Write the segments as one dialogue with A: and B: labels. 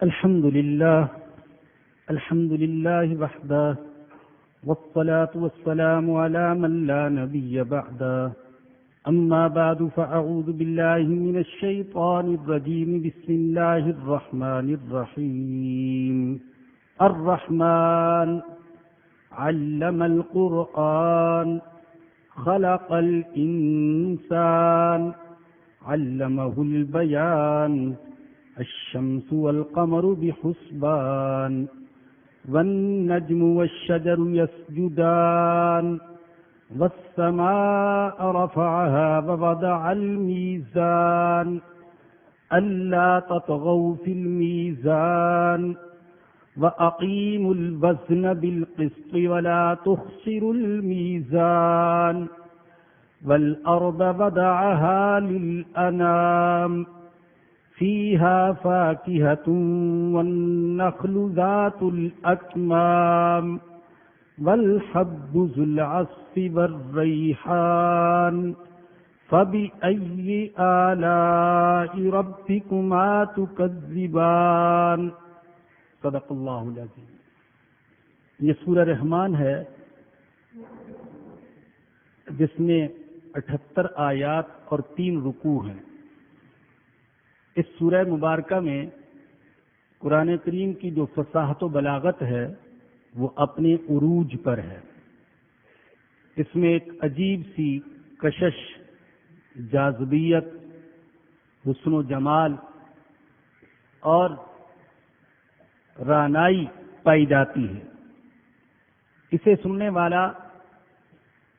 A: الحمد لله وحده والصلاة والسلام على من لا نبي بعده أما بعد فأعوذ بالله من الشيطان الرجيم بسم الله الرحمن الرحيم الرحمن علم القرآن خلق الإنسان علمه البيان الشمس والقمر بحسبان والنجم والشجر يسجدان والسماء رفعها ووضع الميزان ألا تطغوا في الميزان وأقيموا الوزن بالقسط ولا تخسروا الميزان والأرض وضعها للأنام فيها فاكهة والنخل ذات الأكمام والحب ذو العصف والريحان فبأي آلاء ربكما تكذبان صدق اللہ العظیم۔ یہ سورہ رحمان ہے جس میں 78 آیات اور 3 رکوع ہیں۔ اس سورہ مبارکہ میں قرآن کریم کی جو فصاحت و بلاغت ہے وہ اپنے عروج پر ہے۔ اس میں ایک عجیب سی کشش، جاذبیت، حسن و جمال اور رعنائی پائی جاتی ہے۔ اسے سننے والا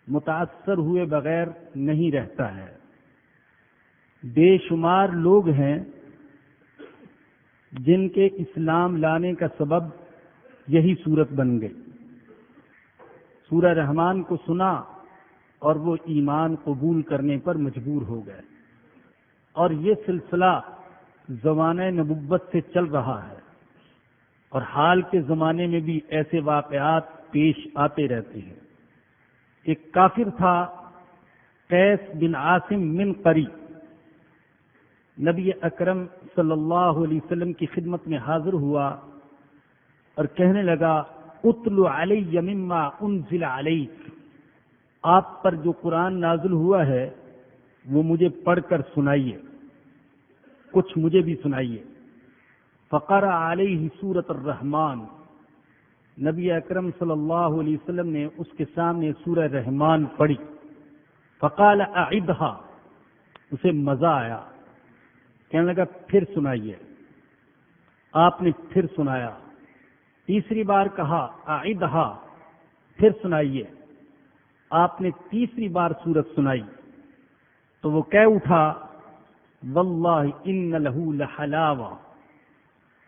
A: متاثر ہوئے بغیر نہیں رہتا ہے۔ بے شمار لوگ ہیں جن کے اسلام لانے کا سبب یہی صورت بن گئی۔ سورہ رحمان کو سنا اور وہ ایمان قبول کرنے پر مجبور ہو گئے، اور یہ سلسلہ زمانہ نبوت سے چل رہا ہے، اور حال کے زمانے میں بھی ایسے واقعات پیش آتے رہتے ہیں۔ ایک کافر تھا قیس بن عاصم من قری، نبی اکرم صلی اللہ علیہ وسلم کی خدمت میں حاضر ہوا اور کہنے لگا اتل علی مما انزل علیک، آپ پر جو قرآن نازل ہوا ہے وہ مجھے پڑھ کر سنائیے، کچھ مجھے بھی سنائیے۔ فقرأ علیہ سورۃ الرحمن، نبی اکرم صلی اللہ علیہ وسلم نے اس کے سامنے سورہ رحمان پڑھی۔ فقال اعدھا، اسے مزہ آیا، کہنے لگا پھر سنائیے۔ آپ نے پھر سنایا، تیسری بار کہا اعدھا، پھر سنائیے۔ آپ نے تیسری بار سورت سنائی تو وہ کہہ اٹھا واللہ ان لہ لحلاوہ،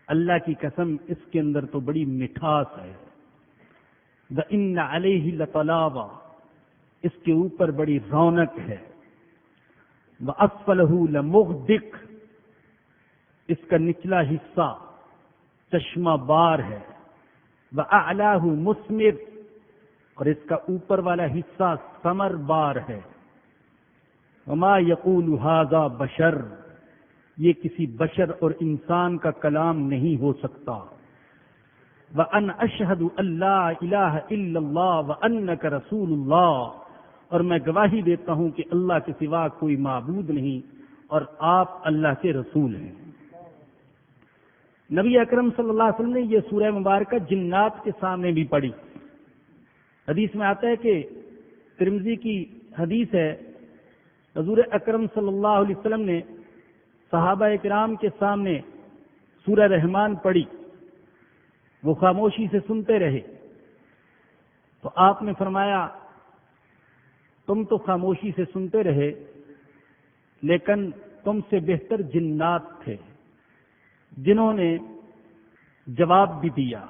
A: اللہ کی قسم اس کے اندر تو بڑی مٹھاس ہے۔ وَإِنَّ عَلَيْهِ لَطَلَاوَةً، اس کے اوپر بڑی رونق ہے۔ وَأَسْفَلَهُ لَمُغْدِقٌ، اس کا نچلا حصہ چشمہ بار ہے۔ وَأَعْلَاهُ مُثْمِرٌ، اور اس کا اوپر والا حصہ ثمر بار ہے۔ وَمَا يَقُولُ هَذَا بَشَرٌ، یہ کسی بشر اور انسان کا کلام نہیں ہو سکتا۔ وَأَنَا أَشْهَدُ أَن لَّا إِلَٰهَ إِلَّا اللَّهُ وَأَنَّكَ رَسُولُ اللَّهُ، اور میں گواہی دیتا ہوں کہ اللہ کے سوا کوئی معبود نہیں اور آپ اللہ کے رسول ہیں۔ نبی اکرم صلی اللہ علیہ وسلم نے یہ سورہ مبارکہ جنات کے سامنے بھی پڑھی۔ حدیث میں آتا ہے کہ ترمذی کی حدیث ہے، حضور اکرم صلی اللہ علیہ وسلم نے صحابہ کرام کے سامنے سورہ رحمان پڑھی، وہ خاموشی سے سنتے رہے، تو آپ نے فرمایا تم تو خاموشی سے سنتے رہے لیکن تم سے بہتر جنات تھے جنہوں نے جواب بھی دیا۔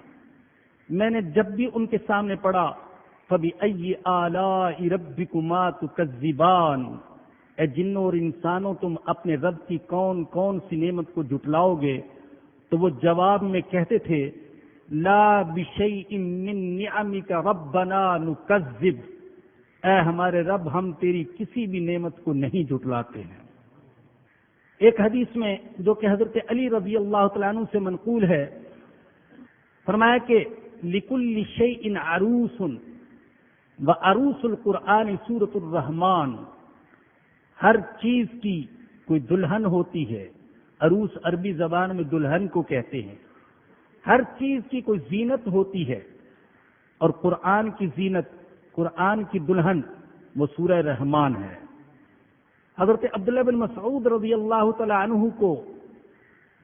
A: میں نے جب بھی ان کے سامنے پڑھا فَبِأَيِّ آلَاءِ رَبِّكُمَا تُكَذِّبَانِ، اے جنوں اور انسانوں تم اپنے رب کی کون کون سی نعمت کو جھٹلاؤ گے؟ تو وہ جواب میں کہتے تھے لا بِشَيْءٍ مِّن نِّعَمِكَ رَبَّنَا نُكَذِّبُ، اے ہمارے رب ہم تیری کسی بھی نعمت کو نہیں جھٹلاتے ہیں۔ ایک حدیث میں جو کہ حضرت علی رضی اللہ تعالیٰ عنہ سے منقول ہے، فرمایا کہ لِكُلِّ شَيْءٍ عَرُوسٌ وَعَرُوسُ الْقُرْآنِ سورۃ الرحمن، ہر چیز کی کوئی دلہن ہوتی ہے۔ عروس عربی زبان میں دلہن کو کہتے ہیں۔ ہر چیز کی کوئی زینت ہوتی ہے، اور قرآن کی زینت، قرآن کی دلہن وہ سورہ رحمان ہے۔ حضرت عبداللہ بن مسعود رضی اللہ تعالی عنہ کو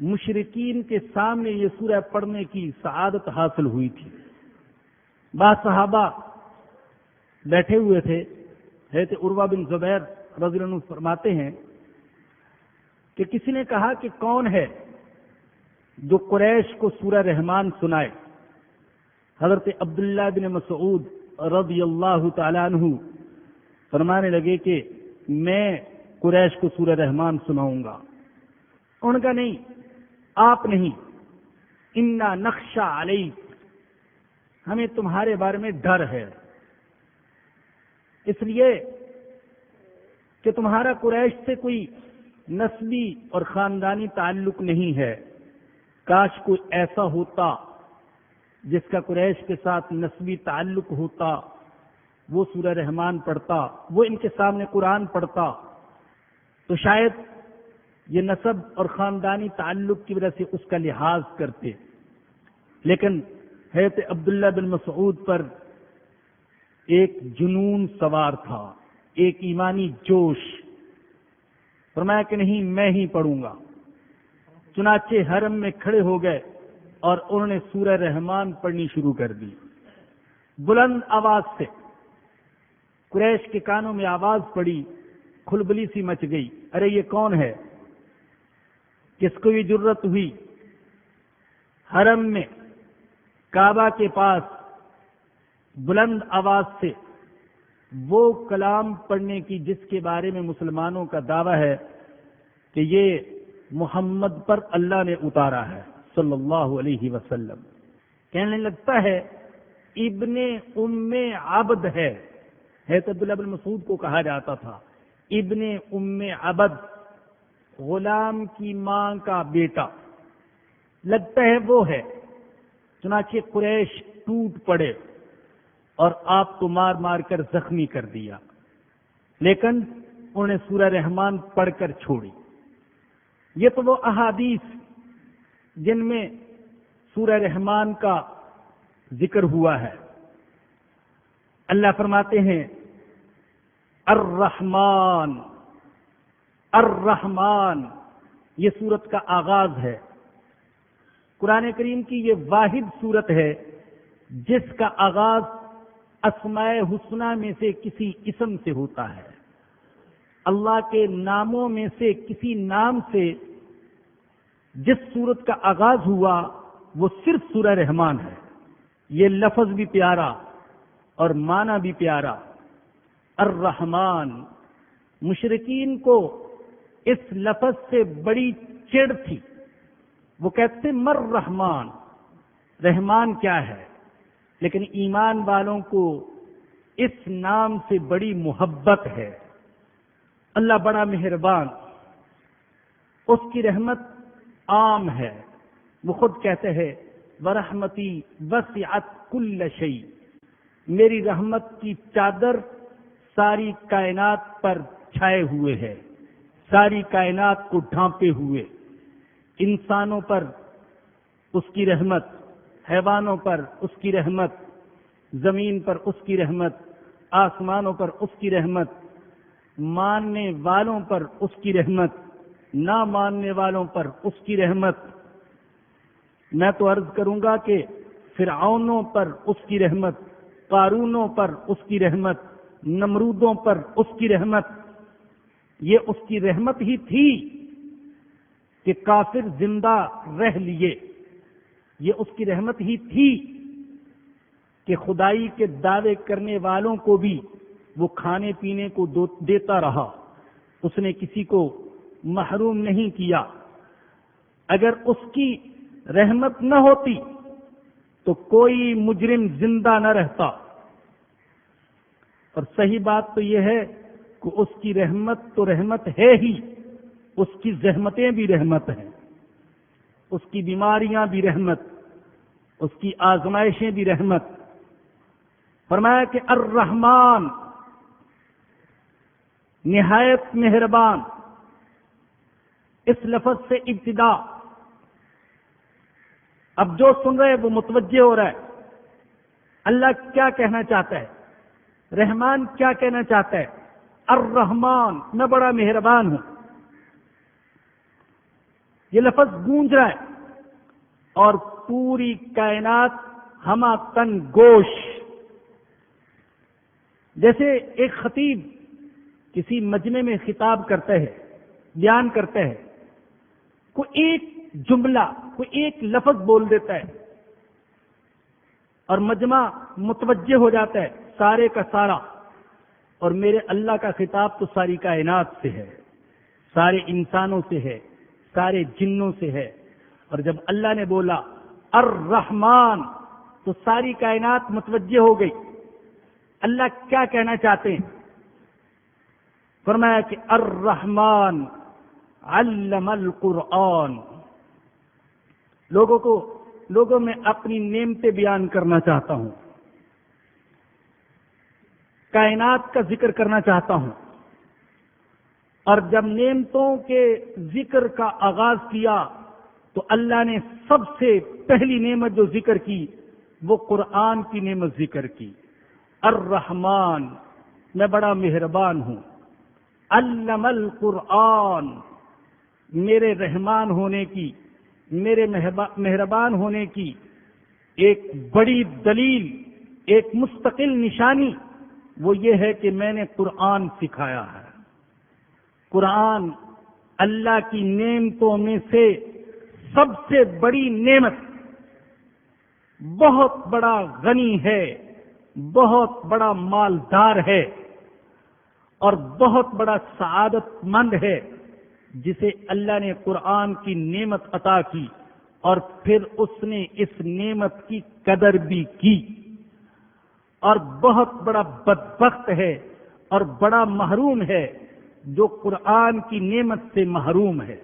A: مشرکین کے سامنے یہ سورہ پڑھنے کی سعادت حاصل ہوئی تھی۔ بعض صحابہ بیٹھے ہوئے تھے، حضرت عروہ بن زبیر رضی اللہ عنہ فرماتے ہیں کہ کسی نے کہا کہ کون ہے جو قریش کو سورہ رحمان سنائے؟ حضرت عبداللہ بن مسعود رضی اللہ تعالی عنہ فرمانے لگے کہ میں قریش کو سورہ رحمان سناؤں گا۔ ان کا نہیں، آپ نہیں، انا نخشى علیک، ہمیں تمہارے بارے میں ڈر ہے، اس لیے کہ تمہارا قریش سے کوئی نسبی اور خاندانی تعلق نہیں ہے۔ کاش کوئی ایسا ہوتا جس کا قریش کے ساتھ نسبی تعلق ہوتا، وہ سورہ رحمان پڑھتا، وہ ان کے سامنے قرآن پڑھتا، تو شاید یہ نسب اور خاندانی تعلق کی وجہ سے اس کا لحاظ کرتے۔ لیکن حضرت عبداللہ بن مسعود پر ایک جنون سوار تھا، ایک ایمانی جوش۔ فرمایا کہ نہیں، میں ہی پڑھوں گا۔ چنانچہ حرم میں کھڑے ہو گئے اور انہوں نے سورہ رحمان پڑھنی شروع کر دی بلند آواز سے۔ قریش کے کانوں میں آواز پڑی، کھلبلی سی مچ گئی، ارے یہ کون ہے؟ کس کو یہ جرت ہوئی حرم میں کعبہ کے پاس بلند آواز سے وہ کلام پڑھنے کی جس کے بارے میں مسلمانوں کا دعویٰ ہے کہ یہ محمد پر اللہ نے اتارا ہے صلی اللہ علیہ وسلم؟ کہنے لگتا ہے ابن ام عبد ہے۔ حضرت عبداللہ بن مسعود کو کہا جاتا تھا ابن ام عبد، غلام کی ماں کا بیٹا، لگتا ہے وہ ہے۔ چنانچہ قریش ٹوٹ پڑے اور آپ کو مار مار کر زخمی کر دیا، لیکن انہوں نے سورہ رحمان پڑھ کر چھوڑی۔ یہ تو وہ احادیث جن میں سورہ رحمان کا ذکر ہوا ہے۔ اللہ فرماتے ہیں الرحمن، الرحمن، یہ سورت کا آغاز ہے۔ قرآن کریم کی یہ واحد سورت ہے جس کا آغاز اسماء حسنہ میں سے کسی اسم سے ہوتا ہے۔ اللہ کے ناموں میں سے کسی نام سے جس سورت کا آغاز ہوا وہ صرف سورہ رحمان ہے۔ یہ لفظ بھی پیارا اور معنی بھی پیارا، الرحمن۔ مشرکین کو اس لفظ سے بڑی چڑ تھی، وہ کہتے مر رحمان، رحمان کیا ہے؟ لیکن ایمان والوں کو اس نام سے بڑی محبت ہے۔ اللہ بڑا مہربان، اس کی رحمت عام ہے۔ وہ خود کہتے ہیں وَرَحْمَتِي وَسِعَتْ كُلَّ شَيْءٍ، میری رحمت کی چادر ساری کائنات پر چھائے ہوئے ہے، ساری کائنات کو ڈھانپے ہوئے۔ انسانوں پر اس کی رحمت، حیوانوں پر اس کی رحمت، زمین پر اس کی رحمت، آسمانوں پر اس کی رحمت، ماننے والوں پر اس کی رحمت، نہ ماننے والوں پر اس کی رحمت۔ میں تو عرض کروں گا کہ فرعونوں پر اس کی رحمت، قارونوں پر اس کی رحمت، نمرودوں پر اس کی رحمت۔ یہ اس کی رحمت ہی تھی کہ کافر زندہ رہ لیے، یہ اس کی رحمت ہی تھی کہ خدائی کے دعوے کرنے والوں کو بھی وہ کھانے پینے کو دیتا رہا، اس نے کسی کو محروم نہیں کیا۔ اگر اس کی رحمت نہ ہوتی تو کوئی مجرم زندہ نہ رہتا۔ اور صحیح بات تو یہ ہے کہ اس کی رحمت تو رحمت ہے ہی، اس کی زحمتیں بھی رحمت ہیں، اس کی بیماریاں بھی رحمت، اس کی آزمائشیں بھی رحمت۔ فرمایا کہ الرحمن نہایت مہربان، اس لفظ سے ابتدا۔ اب جو سن رہے وہ متوجہ ہو رہا ہے اللہ کیا کہنا چاہتا ہے، رحمان کیا کہنا چاہتا ہے۔ الرحمن، میں بڑا مہربان ہوں، یہ لفظ گونج رہا ہے اور پوری کائنات ہما تن گوش۔ جیسے ایک خطیب کسی مجمع میں خطاب کرتا ہے، بیان کرتا ہے، کوئی ایک جملہ، کوئی ایک لفظ بول دیتا ہے اور مجمع متوجہ ہو جاتا ہے سارے کا سارا۔ اور میرے اللہ کا خطاب تو ساری کائنات سے ہے، سارے انسانوں سے ہے، سارے جنوں سے ہے۔ اور جب اللہ نے بولا الرحمن تو ساری کائنات متوجہ ہو گئی اللہ کیا کہنا چاہتے ہیں۔ فرمایا کہ الرحمن علم القرآن۔ لوگوں میں اپنی نعمتیں بیان کرنا چاہتا ہوں، کائنات کا ذکر کرنا چاہتا ہوں۔ اور جب نعمتوں کے ذکر کا آغاز کیا تو اللہ نے سب سے پہلی نعمت جو ذکر کی وہ قرآن کی نعمت ذکر کی۔ الرحمن، میں بڑا مہربان ہوں۔ علم القرآن، میرے رحمان ہونے کی، میرے مہربان ہونے کی ایک بڑی دلیل، ایک مستقل نشانی وہ یہ ہے کہ میں نے قرآن سکھایا ہے۔ قرآن اللہ کی نعمتوں میں سے سب سے بڑی نعمت، بہت بڑا غنی ہے، بہت بڑا مالدار ہے اور بہت بڑا سعادت مند ہے جسے اللہ نے قرآن کی نعمت عطا کی اور پھر اس نے اس نعمت کی قدر بھی کی۔ اور بہت بڑا بدبخت ہے اور بڑا محروم ہے جو قرآن کی نعمت سے محروم ہے۔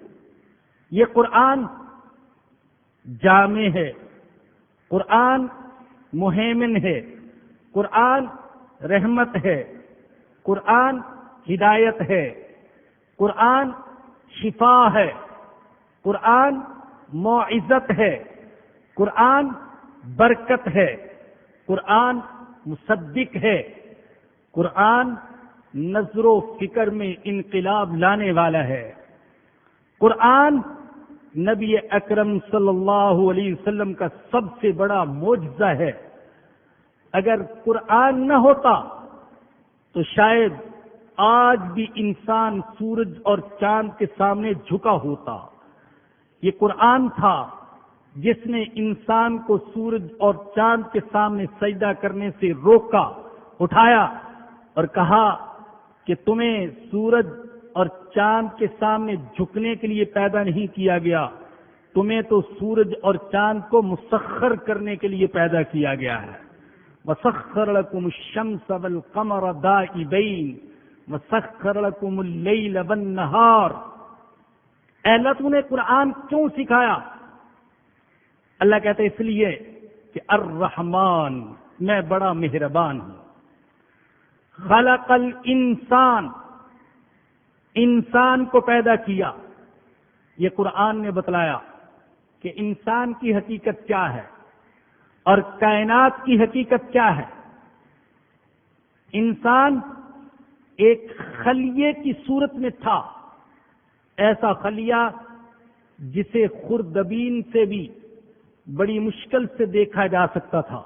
A: یہ قرآن جامع ہے، قرآن مہیمن ہے، قرآن رحمت ہے، قرآن ہدایت ہے، قرآن شفا ہے، قرآن موعظت ہے، قرآن برکت ہے، قرآن مصدق ہے، قرآن نظر و فکر میں انقلاب لانے والا ہے۔ قرآن نبی اکرم صلی اللہ علیہ وسلم کا سب سے بڑا معجزہ ہے۔ اگر قرآن نہ ہوتا تو شاید آج بھی انسان سورج اور چاند کے سامنے جھکا ہوتا۔ یہ قرآن تھا جس نے انسان کو سورج اور چاند کے سامنے سجدہ کرنے سے روکا، اٹھایا اور کہا کہ تمہیں سورج اور چاند کے سامنے جھکنے کے لیے پیدا نہیں کیا گیا، تمہیں تو سورج اور چاند کو مسخر کرنے کے لیے پیدا کیا گیا ہے۔ وَسَخَّرَ لَكُمُ الشَّمْسَ وَالْقَمَرَ دَائِبَيْنِ وَسَخَّرَ لَكُمُ اللَّيْلَ وَالنَّهَارَ۔ اے اللہ تو نے قرآن کیوں سکھایا؟ اللہ کہتے اس لیے کہ الرحمن، میں بڑا مہربان ہوں۔ خلق الانسان، انسان کو پیدا کیا۔ یہ قرآن نے بتلایا کہ انسان کی حقیقت کیا ہے اور کائنات کی حقیقت کیا ہے۔ انسان ایک خلیے کی صورت میں تھا، ایسا خلیہ جسے خوردبین سے بھی بڑی مشکل سے دیکھا جا سکتا تھا۔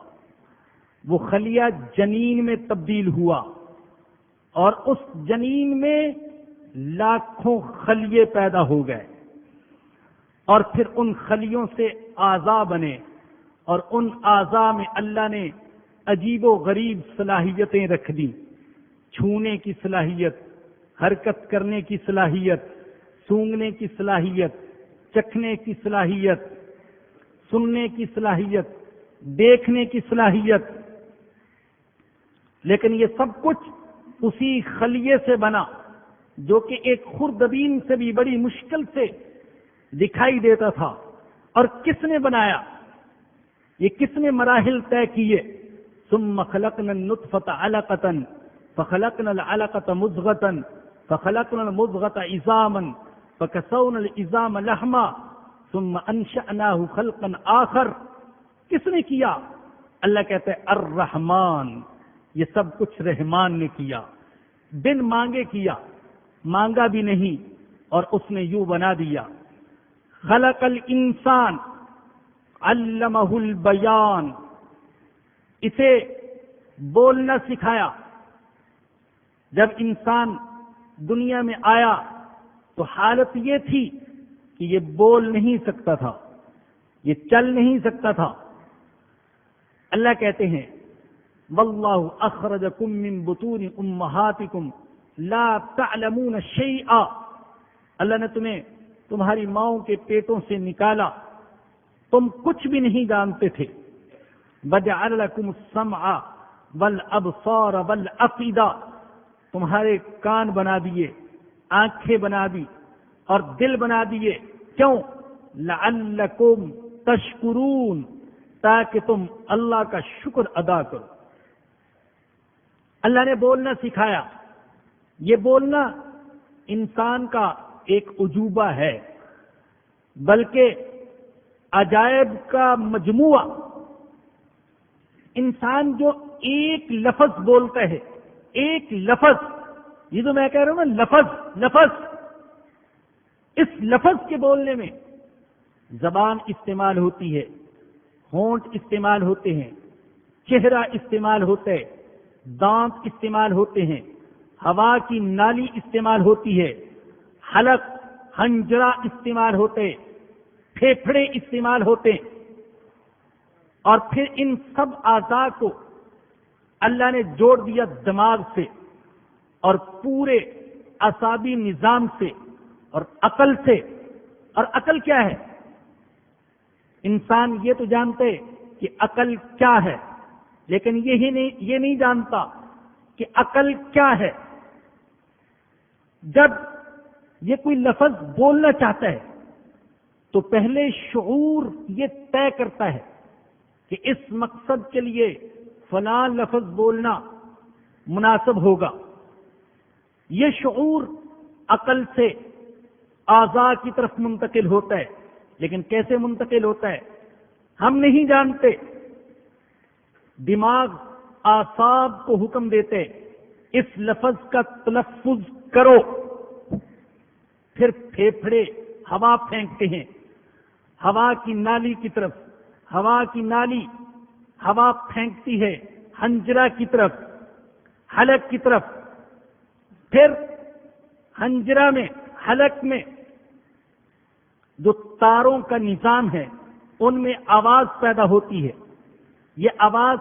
A: وہ خلیہ جنین میں تبدیل ہوا اور اس جنین میں لاکھوں خلیے پیدا ہو گئے اور پھر ان خلیوں سے اعضاء بنے اور ان اعضاء میں اللہ نے عجیب و غریب صلاحیتیں رکھ دیں، چھونے کی صلاحیت، حرکت کرنے کی صلاحیت، سونگنے کی صلاحیت، چکھنے کی صلاحیت، سننے کی صلاحیت، دیکھنے کی صلاحیت۔ لیکن یہ سب کچھ اسی خلیے سے بنا جو کہ ایک خردبین سے بھی بڑی مشکل سے دکھائی دیتا تھا، اور کس نے بنایا؟ یہ کس نے مراحل طے کیے؟ ثم خلقنا النطفة علقة فخلقنا العلقة مضغة فخلقنا المضغة عظاما فكسونا العظام لحما ثم انشأناه خلقا آخر. کس نے کیا؟ اللہ کہتے ہیں الرحمن. یہ سب کچھ رحمان نے کیا، بن مانگے کیا، مانگا بھی نہیں، اور اس نے یوں بنا دیا. خلق الانسان علمہ البیان. اسے بولنا سکھایا. جب انسان دنیا میں آیا تو حالت یہ تھی کہ یہ بول نہیں سکتا تھا، یہ چل نہیں سکتا تھا. اللہ کہتے ہیں واللہ اخرجکم من بطون امہاتکم لا تعلمون شیئا. اللہ نے تمہیں تمہاری ماؤں کے پیٹوں سے نکالا، تم کچھ بھی نہیں جانتے تھے. وجعل لکم السمع والابصار والافئدہ. تمہارے کان بنا دیے، آنکھیں بنا دی، اور دل بنا دیے. کیوں؟ لعلکم تشکرون، تاکہ تم اللہ کا شکر ادا کرو. اللہ نے بولنا سکھایا. یہ بولنا انسان کا ایک عجوبہ ہے، بلکہ عجائب کا مجموعہ. انسان جو ایک لفظ بولتا ہے، ایک لفظ، یہ جو میں کہہ رہا ہوں نا لفظ، اس لفظ کے بولنے میں زبان استعمال ہوتی ہے، ہونٹ استعمال ہوتے ہیں، چہرہ استعمال ہوتا ہے، دانت استعمال ہوتے ہیں، ہوا کی نالی استعمال ہوتی ہے، حلق حنجرہ استعمال ہوتے، پھیپھڑے استعمال ہوتے. اور پھر ان سب اعضاء کو اللہ نے جوڑ دیا دماغ سے اور پورے اعصابی نظام سے اور عقل سے. اور عقل کیا ہے؟ انسان یہ تو جانتے کہ عقل کیا ہے، لیکن یہ نہیں جانتا کہ عقل کیا ہے. جب یہ کوئی لفظ بولنا چاہتا ہے تو پہلے شعور یہ طے کرتا ہے کہ اس مقصد کے لیے فلاں لفظ بولنا مناسب ہوگا. یہ شعور عقل سے اعضاء کی طرف منتقل ہوتا ہے، لیکن کیسے منتقل ہوتا ہے ہم نہیں جانتے. دماغ اعصاب کو حکم دیتے اس لفظ کا تلفظ کرو، پھر پھیپھڑے ہوا پھینکتے ہیں ہوا کی نالی کی طرف. ہوا کی نالی ہوا پھینکتی ہے حنجرہ کی طرف، حلق کی طرف. پھر حنجرہ میں، حلق میں جو تاروں کا نظام ہے ان میں آواز پیدا ہوتی ہے. یہ آواز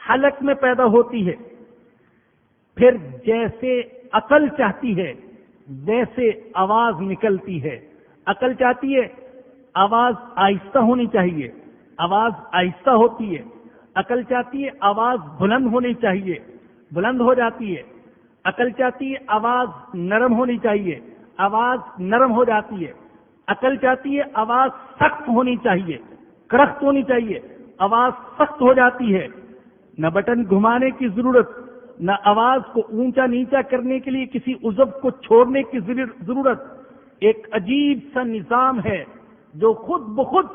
A: حلق میں پیدا ہوتی ہے. پھر جیسے عقل چاہتی ہے ویسے آواز نکلتی ہے. عقل چاہتی ہے آواز آہستہ ہونی چاہیے، آواز آہستہ ہوتی ہے. عقل چاہتی ہے آواز بلند ہونی چاہیے، بلند ہو جاتی ہے. عقل چاہتی ہے آواز نرم ہونی چاہیے، آواز نرم ہو جاتی ہے. عقل چاہتی ہے آواز سخت ہونی چاہیے، کرخت ہونی چاہیے، آواز سخت ہو جاتی ہے. نہ بٹن گھمانے کی ضرورت، نہ آواز کو اونچا نیچا کرنے کے لیے کسی عضو کو چھوڑنے کی ضرورت. ایک عجیب سا نظام ہے جو خود بخود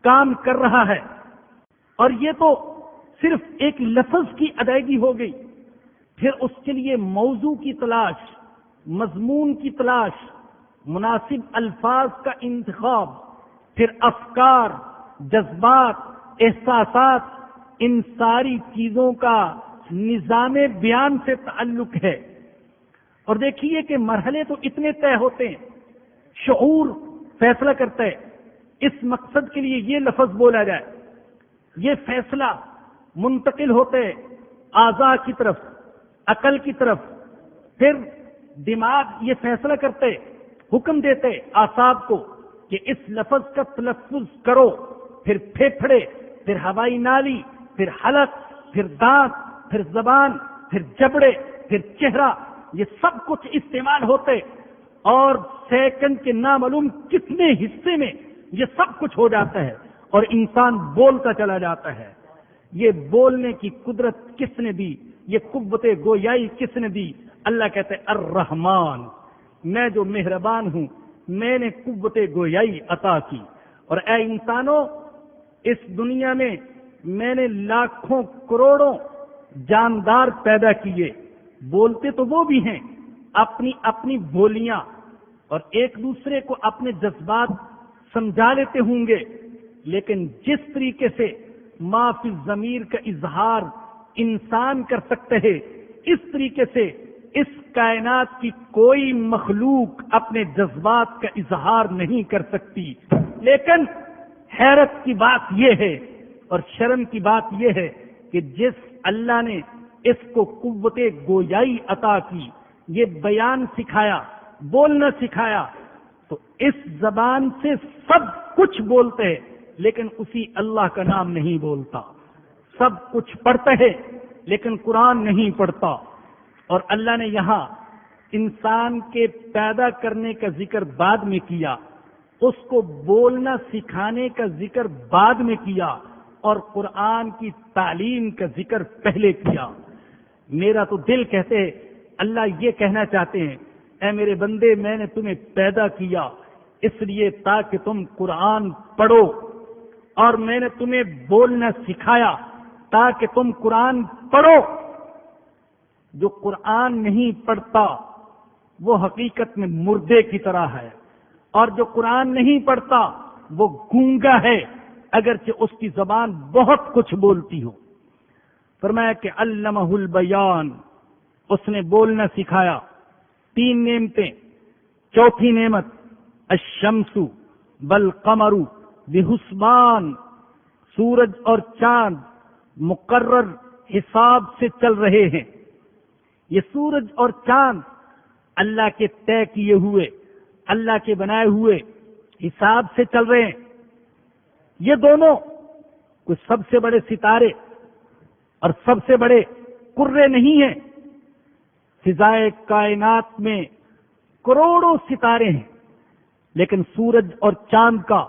A: کام کر رہا ہے. اور یہ تو صرف ایک لفظ کی ادائیگی ہو گئی. پھر اس کے لیے موضوع کی تلاش، مضمون کی تلاش، مناسب الفاظ کا انتخاب، پھر افکار، جذبات، احساسات، ان ساری چیزوں کا نظام بیان سے تعلق ہے. اور دیکھیے کہ مرحلے تو اتنے طے ہوتے ہیں. شعور فیصلہ کرتا ہے اس مقصد کے لیے یہ لفظ بولا جائے. یہ فیصلہ منتقل ہوتے اعضاء کی طرف، عقل کی طرف. پھر دماغ یہ فیصلہ کرتے، حکم دیتے اعصاب کو کہ اس لفظ کا تلفظ کرو. پھر پھیپھڑے، پھر ہوائی نالی، پھر حلق، پھر دانت، پھر زبان، پھر جبڑے، پھر چہرہ، یہ سب کچھ استعمال ہوتے اور سیکنڈ کے نامعلوم کتنے حصے میں یہ سب کچھ ہو جاتا ہے اور انسان بولتا چلا جاتا ہے. یہ بولنے کی قدرت کس نے دی؟ یہ قوت گویائی کس نے دی؟ اللہ کہتے ہیں الرحمن، میں جو مہربان ہوں میں نے قوت گویائی عطا کی. اور اے انسانوں، اس دنیا میں نے لاکھوں کروڑوں جاندار پیدا کیے، بولتے تو وہ بھی ہیں اپنی اپنی بولیاں اور ایک دوسرے کو اپنے جذبات سمجھا لیتے ہوں گے، لیکن جس طریقے سے ما فی الضمیر کا اظہار انسان کر سکتے ہیں، اس طریقے سے اس کائنات کی کوئی مخلوق اپنے جذبات کا اظہار نہیں کر سکتی. لیکن حیرت کی بات یہ ہے اور شرم کی بات یہ ہے کہ جس اللہ نے اس کو قوت گویائی عطا کی، یہ بیان سکھایا، بولنا سکھایا، تو اس زبان سے سب کچھ بولتے ہیں لیکن اسی اللہ کا نام نہیں بولتا. سب کچھ پڑھتا ہے لیکن قرآن نہیں پڑھتا. اور اللہ نے یہاں انسان کے پیدا کرنے کا ذکر بعد میں کیا، اس کو بولنا سکھانے کا ذکر بعد میں کیا اور قرآن کی تعلیم کا ذکر پہلے کیا. میرا تو دل کہتے ہیں اللہ یہ کہنا چاہتے ہیں، اے میرے بندے، میں نے تمہیں پیدا کیا اس لیے تاکہ تم قرآن پڑھو، اور میں نے تمہیں بولنا سکھایا تاکہ تم قرآن پڑھو. جو قرآن نہیں پڑھتا وہ حقیقت میں مردے کی طرح ہے، اور جو قرآن نہیں پڑھتا وہ گونگا ہے اگرچہ اس کی زبان بہت کچھ بولتی ہو. فرمایا کہ علمہ البیان، اس نے بولنا سکھایا. 3 نعمتیں. چوتھی نعمت الشمس والقمر بحسبان، سورج اور چاند مقرر حساب سے چل رہے ہیں. یہ سورج اور چاند اللہ کے طے کیے ہوئے، اللہ کے بنائے ہوئے حساب سے چل رہے ہیں. یہ دونوں کوئی سب سے بڑے ستارے اور سب سے بڑے کرے نہیں ہیں. فضائے کائنات میں کروڑوں ستارے ہیں، لیکن سورج اور چاند کا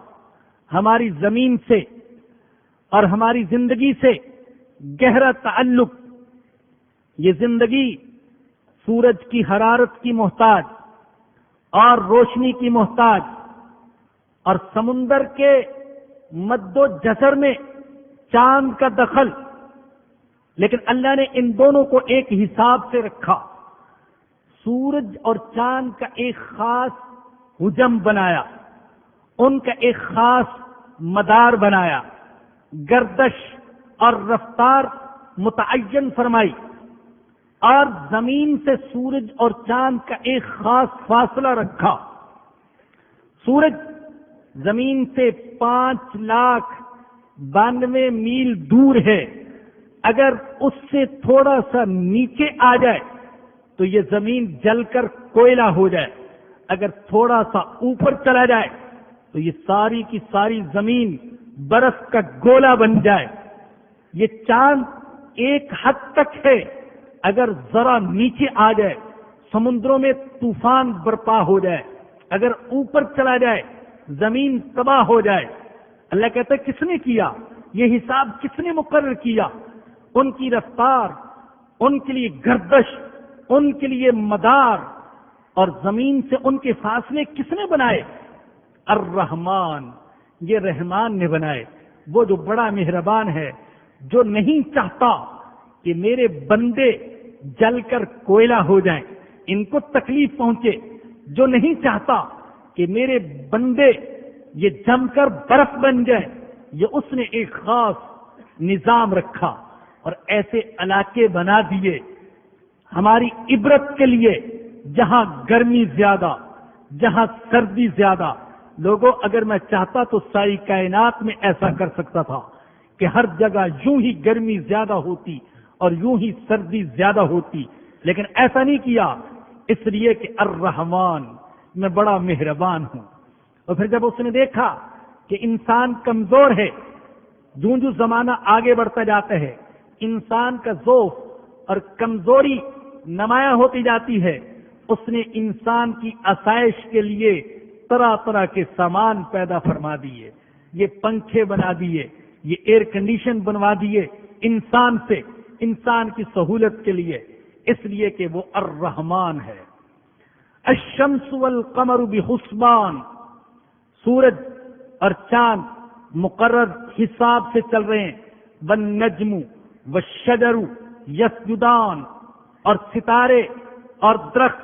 A: ہماری زمین سے اور ہماری زندگی سے گہرا تعلق. یہ زندگی سورج کی حرارت کی محتاج اور روشنی کی محتاج، اور سمندر کے مد و جزر میں چاند کا دخل، لیکن اللہ نے ان دونوں کو ایک حساب سے رکھا. سورج اور چاند کا ایک خاص حجم بنایا، ان کا ایک خاص مدار بنایا، گردش اور رفتار متعین فرمائی، اور زمین سے سورج اور چاند کا ایک خاص فاصلہ رکھا. سورج زمین سے 5,92,000 میل دور ہے. اگر اس سے تھوڑا سا نیچے آ جائے تو یہ زمین جل کر کوئلہ ہو جائے، اگر تھوڑا سا اوپر چلا جائے تو یہ ساری کی ساری زمین برف کا گولا بن جائے. یہ چاند ایک حد تک ہے، اگر ذرا نیچے آ جائے سمندروں میں طوفان برپا ہو جائے، اگر اوپر چلا جائے زمین تباہ ہو جائے. اللہ کہتا ہے کس نے کیا یہ حساب؟ کس نے مقرر کیا؟ ان کی رفتار، ان کے لیے گردش، ان کے لیے مدار، اور زمین سے ان کے فاصلے کس نے بنائے؟ الرحمن، یہ رحمان نے بنائے، وہ جو بڑا مہربان ہے، جو نہیں چاہتا کہ میرے بندے جل کر کوئلہ ہو جائیں، ان کو تکلیف پہنچے، جو نہیں چاہتا کہ میرے بندے یہ جم کر برف بن جائیں. یہ اس نے ایک خاص نظام رکھا اور ایسے علاقے بنا دیے ہماری عبرت کے لیے، جہاں گرمی زیادہ، جہاں سردی زیادہ. لوگوں، اگر میں چاہتا تو ساری کائنات میں ایسا کر سکتا تھا کہ ہر جگہ یوں ہی گرمی زیادہ ہوتی اور یوں ہی سردی زیادہ ہوتی، لیکن ایسا نہیں کیا، اس لیے کہ الرحمن، میں بڑا مہربان ہوں. اور پھر جب اس نے دیکھا کہ انسان کمزور ہے، جوں جوں زمانہ آگے بڑھتا جاتا ہے انسان کا ضعف اور کمزوری نمایاں ہوتی جاتی ہے، اس نے انسان کی آسائش کے لیے طرح طرح کے سامان پیدا فرما دیے، یہ پنکھے بنا دیے، یہ ایئر کنڈیشن بنوا دیے انسان سے، انسان کی سہولت کے لیے، اس لیے کہ وہ الرحمن ہے۔ الشمس والقمر بحسبان، سورج اور چاند مقرر حساب سے چل رہے ہیں، والنجم والشجر یسجدان، اور ستارے اور درخت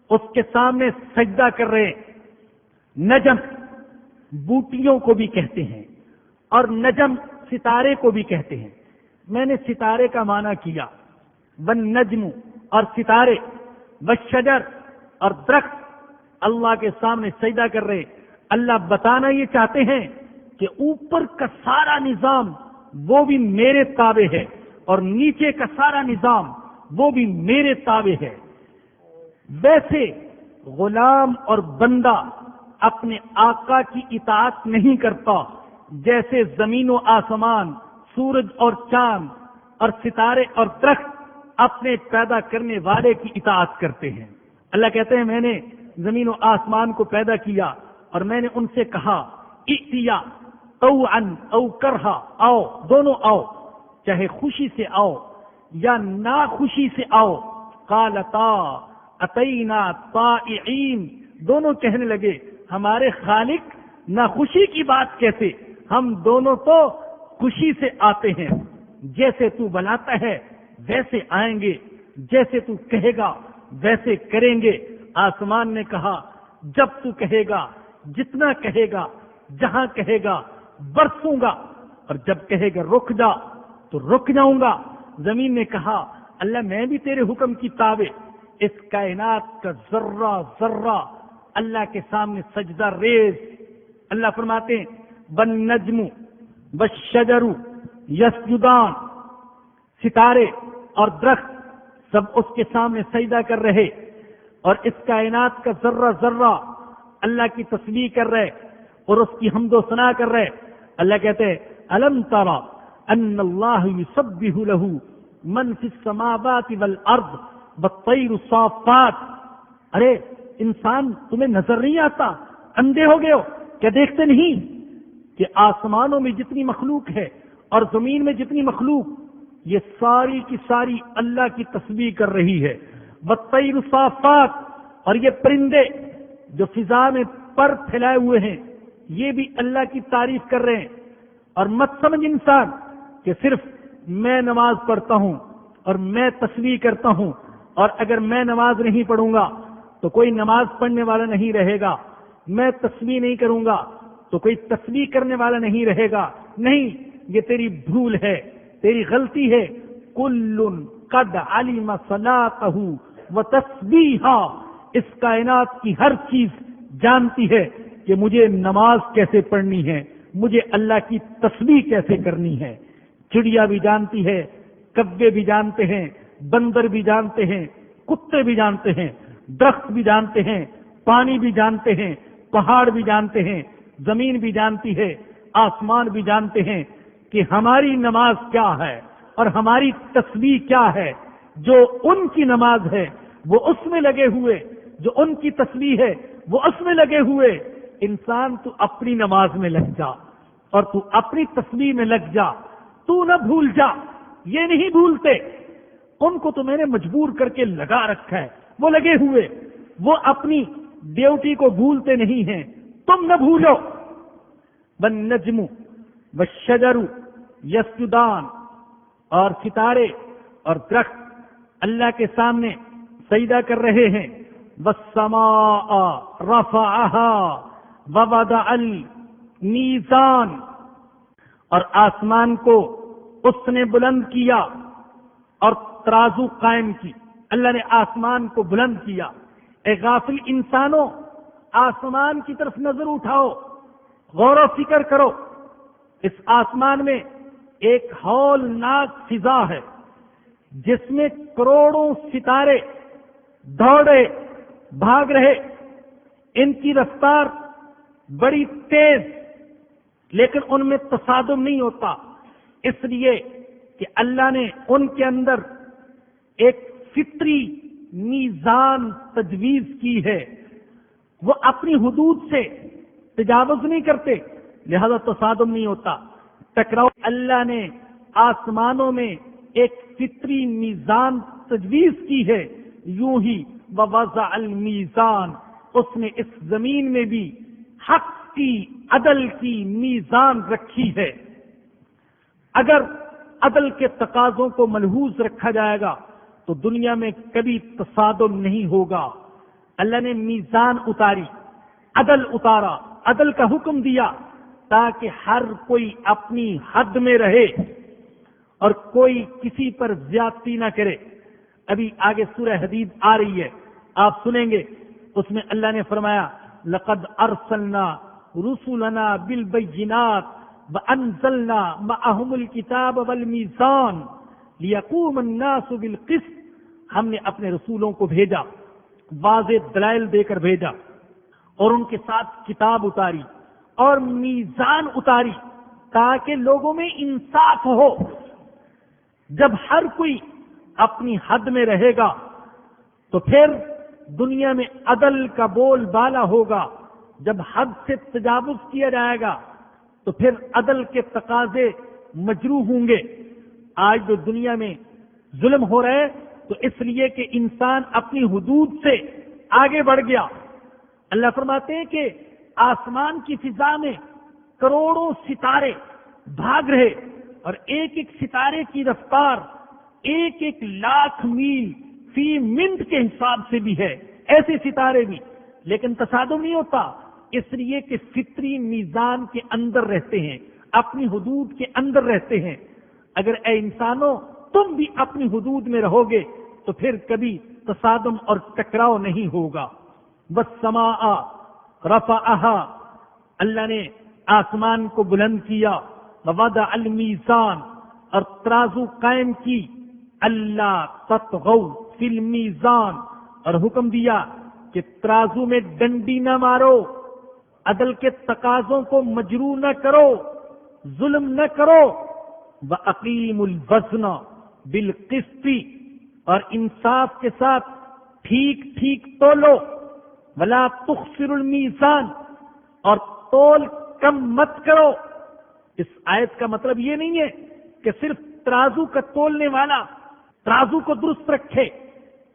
A: اس کے سامنے سجدہ کر رہے ہیں۔ نجم بوٹیوں کو بھی کہتے ہیں اور نجم ستارے کو بھی کہتے ہیں۔ میں نے ستارے کا معنی کیا، والنجم اور ستارے، والشجر اور درخت اللہ کے سامنے سجدہ کر رہے۔ اللہ بتانا یہ چاہتے ہیں کہ اوپر کا سارا نظام وہ بھی میرے تابع ہے اور نیچے کا سارا نظام وہ بھی میرے تابع ہے۔ ویسے غلام اور بندہ اپنے آقا کی اطاعت نہیں کرتا جیسے زمین و آسمان، سورج اور چاند اور ستارے اور درخت اپنے پیدا کرنے والے کی اطاعت کرتے ہیں۔ اللہ کہتے ہیں میں نے زمین و آسمان کو پیدا کیا اور میں نے ان سے کہا ائتیا طوعا او کرہا، آؤ، دونوں آؤ، چاہے خوشی سے آؤ یا ناخوشی سے آؤ۔ قالتا اتینا طائعین، دونوں کہنے لگے ہمارے خالق ناخوشی کی بات کیسے، ہم دونوں تو خوشی سے آتے ہیں، جیسے تو بلاتا ہے ویسے آئیں گے، جیسے تو کہے گا ویسے کریں گے۔ آسمان نے کہا جب تو کہے گا، جتنا کہے گا، جہاں کہے گا برسوں گا، اور جب کہے گا رک جا تو رک جاؤں گا۔ زمین نے کہا اللہ میں بھی تیرے حکم کی تابع، اس کائنات کا ذرہ ذرہ اللہ کے سامنے سجدہ ریز۔ اللہ فرماتے ہیں والنجم والشجر یسجدان، ستارے اور درخت سب اس کے سامنے سجدہ کر رہے اور اس کائنات کا ذرہ ذرہ اللہ کی تسبیح کر رہے اور اس کی حمد و ثنا کر رہے۔ اللہ کہتے ہیں الم تری ان اللہ یسبح لہ من فی السماوات والارض والطیر الصافات، ارے انسان تمہیں نظر نہیں آتا، اندھے ہو گئے ہو کیا دیکھتے نہیں کہ آسمانوں میں جتنی مخلوق ہے اور زمین میں جتنی مخلوق یہ ساری کی ساری اللہ کی تسبیح کر رہی ہے۔ والطیر الصافات، اور یہ پرندے جو فضا میں پر پھیلائے ہوئے ہیں یہ بھی اللہ کی تعریف کر رہے ہیں۔ اور مت سمجھ انسان کہ صرف میں نماز پڑھتا ہوں اور میں تسبیح کرتا ہوں اور اگر میں نماز نہیں پڑھوں گا تو کوئی نماز پڑھنے والا نہیں رہے گا، میں تسبیح نہیں کروں گا تو کوئی تسبیح کرنے والا نہیں رہے گا۔ نہیں، یہ تیری بھول ہے، تیری غلطی ہے۔ کل قد علم صلاته وتسبیحا، اس کائنات کی ہر چیز جانتی ہے کہ مجھے نماز کیسے پڑھنی ہے، مجھے اللہ کی تسبیح کیسے کرنی ہے۔ چڑیا بھی جانتی ہے، کبے بھی جانتے ہیں، بندر بھی جانتے ہیں، کتے بھی جانتے ہیں، درخت بھی جانتے ہیں، پانی بھی جانتے ہیں، پہاڑ بھی جانتے ہیں، زمین بھی جانتی ہے، آسمان بھی جانتے ہیں کہ ہماری نماز کیا ہے اور ہماری تسبیح کیا ہے۔ جو ان کی نماز ہے وہ اس میں لگے ہوئے، جو ان کی تسبیح ہے وہ اس میں لگے ہوئے۔ انسان تو اپنی نماز میں لگ جا اور تو اپنی تسبیح میں لگ جا، تو نہ بھول جا۔ یہ نہیں بھولتے، ان کو تو میں نے مجبور کر کے لگا رکھا ہے، وہ لگے ہوئے، وہ اپنی ڈیوٹی کو بھولتے نہیں ہیں، تم نہ بھولو۔ والنجم والشجر یسجدان، اور ستارے اور درخت اللہ کے سامنے سجدہ کر رہے ہیں۔ والسماء رفعها ووضع المیزان، اور آسمان کو اس نے بلند کیا اور ترازو قائم کی۔ اللہ نے آسمان کو بلند کیا۔ اے غافل انسانوں، آسمان کی طرف نظر اٹھاؤ، غور و فکر کرو۔ اس آسمان میں ایک ہولناک فضا ہے جس میں کروڑوں ستارے دوڑ رہے، بھاگ رہے۔ ان کی رفتار بڑی تیز، لیکن ان میں تصادم نہیں ہوتا، اس لیے کہ اللہ نے ان کے اندر ایک فطری میزان تجویز کی ہے، وہ اپنی حدود سے تجاوز نہیں کرتے، لہذا تصادم نہیں ہوتا، ٹکراؤ۔ اللہ نے آسمانوں میں ایک فطری میزان تجویز کی ہے، یوں ہی ووضع المیزان، اس نے اس زمین میں بھی حق کی، عدل کی میزان رکھی ہے۔ اگر عدل کے تقاضوں کو ملحوظ رکھا جائے گا تو دنیا میں کبھی تصادم نہیں ہوگا۔ اللہ نے میزان اتاری، عدل اتارا، عدل کا حکم دیا تاکہ ہر کوئی اپنی حد میں رہے اور کوئی کسی پر زیادتی نہ کرے۔ ابھی آگے سورہ حدید آ رہی ہے، آپ سنیں گے، اس میں اللہ نے فرمایا لقد ارسلنا رسلنا بالبینات وانزلنا معهم الكتاب والمیزان لیقوم الناس بالقسط، ہم نے اپنے رسولوں کو بھیجا، واضح دلائل دے کر بھیجا، اور ان کے ساتھ کتاب اتاری اور میزان اتاری تاکہ لوگوں میں انصاف ہو۔ جب ہر کوئی اپنی حد میں رہے گا تو پھر دنیا میں عدل کا بول بالا ہوگا۔ جب حد سے تجاوز کیا جائے گا تو پھر عدل کے تقاضے مجروح ہوں گے۔ آج جو دنیا میں ظلم ہو رہا ہے تو اس لیے کہ انسان اپنی حدود سے آگے بڑھ گیا۔ اللہ فرماتے ہیں کہ آسمان کی فضا میں کروڑوں ستارے بھاگ رہے اور ایک ایک ستارے کی رفتار 1,00,000 میل فی منٹ کے حساب سے بھی ہے، ایسے ستارے بھی، لیکن تصادم نہیں ہوتا، اس لیے کہ فطری میزان کے اندر رہتے ہیں، اپنی حدود کے اندر رہتے ہیں۔ اگر اے انسانوں تم بھی اپنی حدود میں رہو گے تو پھر کبھی تصادم اور ٹکراؤ نہیں ہوگا۔ والسماء رفعها، اللہ نے آسمان کو بلند کیا، ووضع المیزان، اور ترازو قائم کی، اللہ تطغوا فی المیزان، اور حکم دیا کہ ترازو میں ڈنڈی نہ مارو، عدل کے تقاضوں کو مجروح نہ کرو، ظلم نہ کرو، وَأَقِيمُوا الْوَزْنَ بِالْقِسْطِ، اور انصاف کے ساتھ ٹھیک ٹھیک تولو، وَلَا تُخْسِرُوا الْمِيزَانَ، اور تول کم مت کرو۔ اس آیت کا مطلب یہ نہیں ہے کہ صرف ترازو کا تولنے والا ترازو کو درست رکھے،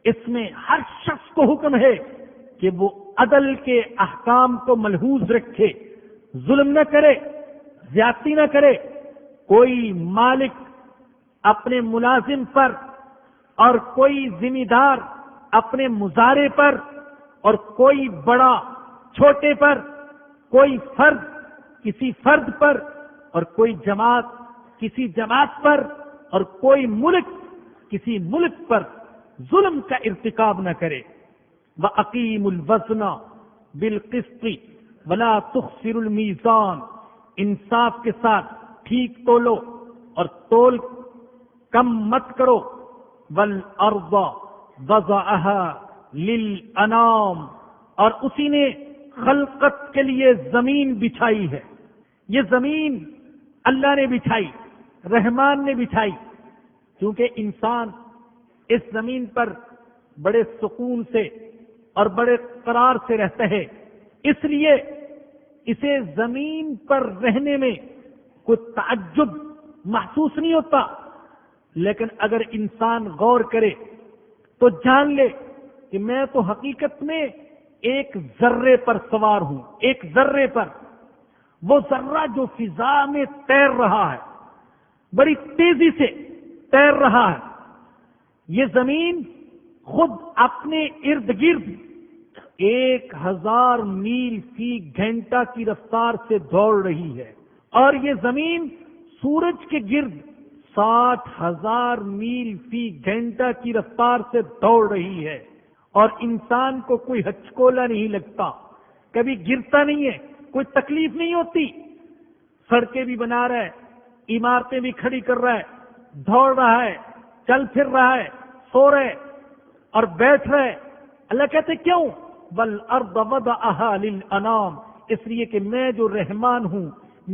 A: اس میں ہر شخص کو حکم ہے کہ وہ عدل کے احکام کو ملحوظ رکھے، ظلم نہ کرے، زیادتی نہ کرے۔ کوئی مالک اپنے ملازم پر اور کوئی ذمہ دار اپنے مزارع پر، اور کوئی بڑا چھوٹے پر، کوئی فرد کسی فرد پر، اور کوئی جماعت کسی جماعت پر، اور کوئی ملک کسی ملک پر ظلم کا ارتکاب نہ کرے۔ وَأَقِيمُوا الْوَزْنَ بِالْقِسْطِ وَلَا تُخْسِرُوا الْمِيزَانَ، انصاف کے ساتھ ٹھیک تولو اور تول کم مت کرو۔ وَالْأَرْضَ وَضَعَهَا لِلْأَنَامِ، اور اسی نے خلقت کے لیے زمین بچھائی ہے۔ یہ زمین اللہ نے بچھائی، رحمان نے بچھائی، کیونکہ انسان اس زمین پر بڑے سکون سے اور بڑے قرار سے رہتا ہے، اس لیے اسے زمین پر رہنے میں کوئی تعجب محسوس نہیں ہوتا۔ لیکن اگر انسان غور کرے تو جان لے کہ میں تو حقیقت میں ایک ذرے پر سوار ہوں، ایک ذرے پر، وہ ذرہ جو فضا میں تیر رہا ہے، بڑی تیزی سے تیر رہا ہے۔ یہ زمین خود اپنے ارد گرد 1,000 میل فی گھنٹہ کی رفتار سے دوڑ رہی ہے، اور یہ زمین سورج کے گرد 60,000 میل فی گھنٹہ کی رفتار سے دوڑ رہی ہے، اور انسان کو کوئی ہچکولا نہیں لگتا، کبھی گرتا نہیں ہے، کوئی تکلیف نہیں ہوتی۔ سڑکیں بھی بنا رہا ہے، عمارتیں بھی کھڑی کر رہا ہے، دوڑ رہا ہے، چل پھر رہا ہے، سو رہے اور بیٹھ رہے۔ اللہ کہتے کیوں؟ وَالْأَرْضَ وَضَعَهَا لِلْأَنَامِ، اس لیے کہ میں جو رحمان ہوں،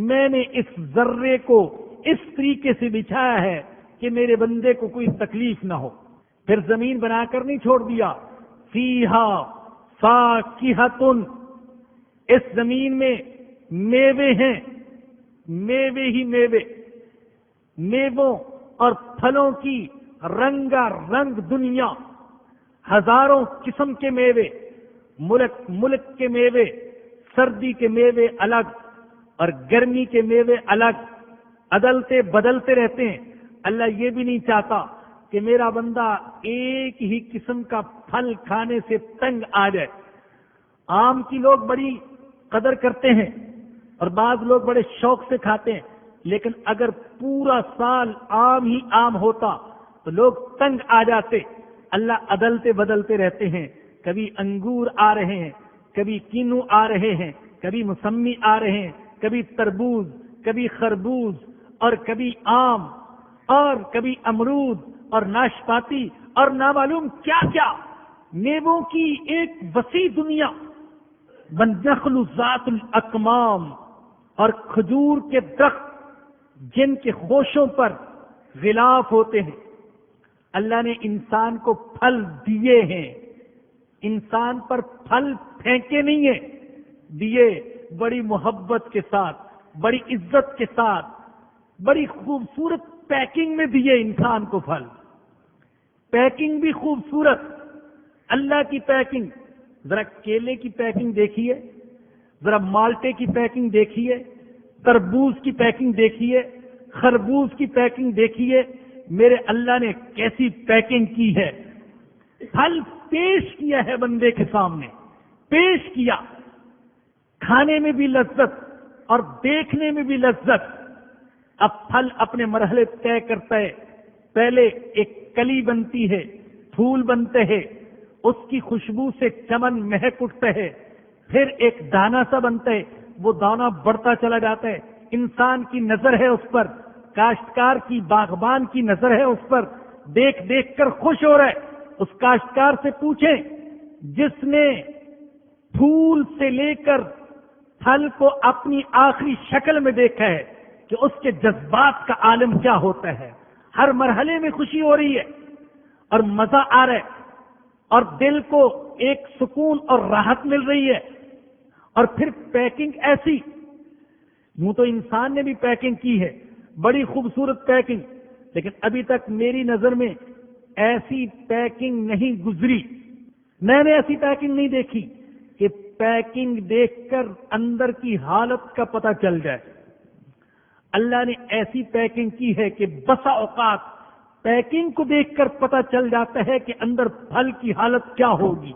A: میں نے اس ذرے کو اس طریقے سے بچھایا ہے کہ میرے بندے کو کوئی تکلیف نہ ہو۔ پھر زمین بنا کر نہیں چھوڑ دیا، فیہا فاکہۃ، اس زمین میں میوے ہیں، میوے ہی میوے، میووں اور پھلوں کی رنگا رنگ دنیا، ہزاروں قسم کے میوے، ملک کے میوے، سردی کے میوے الگ اور گرمی کے میوے الگ، عدلتے بدلتے رہتے ہیں۔ اللہ یہ بھی نہیں چاہتا کہ میرا بندہ ایک ہی قسم کا پھل کھانے سے تنگ آ جائے۔ آم کی لوگ بڑی قدر کرتے ہیں اور بعض لوگ بڑے شوق سے کھاتے ہیں، لیکن اگر پورا سال آم ہی آم ہوتا تو لوگ تنگ آ جاتے۔ اللہ عدلتے بدلتے رہتے ہیں، کبھی انگور آ رہے ہیں، کبھی کینو آ رہے ہیں، کبھی موسمی آ رہے ہیں، کبھی تربوز، کبھی خربوز، اور کبھی آم، اور کبھی امرود اور ناشپاتی اور نامعلوم کیا کیا، میووں کی ایک وسیع دنیا۔ والنخل ذات الاکمام، اور کھجور کے درخت جن کے خوشوں پر غلاف ہوتے ہیں۔ اللہ نے انسان کو پھل دیے ہیں، انسان پر پھل پھینکے نہیں ہیں، دیے بڑی محبت کے ساتھ، بڑی عزت کے ساتھ، بڑی خوبصورت پیکنگ میں دیے انسان کو پھل۔ پیکنگ بھی خوبصورت، اللہ کی پیکنگ۔ ذرا کیلے کی پیکنگ دیکھیے، ذرا مالٹے کی پیکنگ دیکھیے، تربوز کی پیکنگ دیکھیے، خربوز کی پیکنگ دیکھیے، میرے اللہ نے کیسی پیکنگ کی ہے۔ پھل پیش کیا ہے بندے کے سامنے، پیش کیا، کھانے میں بھی لذت اور دیکھنے میں بھی لذت۔ اب پھل اپنے مرحلے طے کرتا ہے، پہلے ایک کلی بنتی ہے، پھول بنتے ہیں، اس کی خوشبو سے چمن مہک اٹھتا ہے، پھر ایک دانہ سا بنتا ہے، وہ دانہ بڑھتا چلا جاتا ہے، انسان کی نظر ہے اس پر، کاشتکار کی، باغبان کی نظر ہے اس پر، دیکھ دیکھ کر خوش ہو رہا ہے۔ اس کاشتکار سے پوچھیں جس نے پھول سے لے کر پھل کو اپنی آخری شکل میں دیکھا ہے کہ اس کے جذبات کا عالم کیا ہوتا ہے۔ ہر مرحلے میں خوشی ہو رہی ہے اور مزہ آ رہا ہے اور دل کو ایک سکون اور راحت مل رہی ہے۔ اور پھر پیکنگ ایسی، یوں تو انسان نے بھی پیکنگ کی ہے، بڑی خوبصورت پیکنگ، لیکن ابھی تک میری نظر میں ایسی پیکنگ نہیں گزری، میں نے ایسی پیکنگ نہیں دیکھی کہ پیکنگ دیکھ کر اندر کی حالت کا پتہ چل جائے۔ اللہ نے ایسی پیکنگ کی ہے کہ بسا اوقات پیکنگ کو دیکھ کر پتہ چل جاتا ہے کہ اندر پھل کی حالت کیا ہوگی۔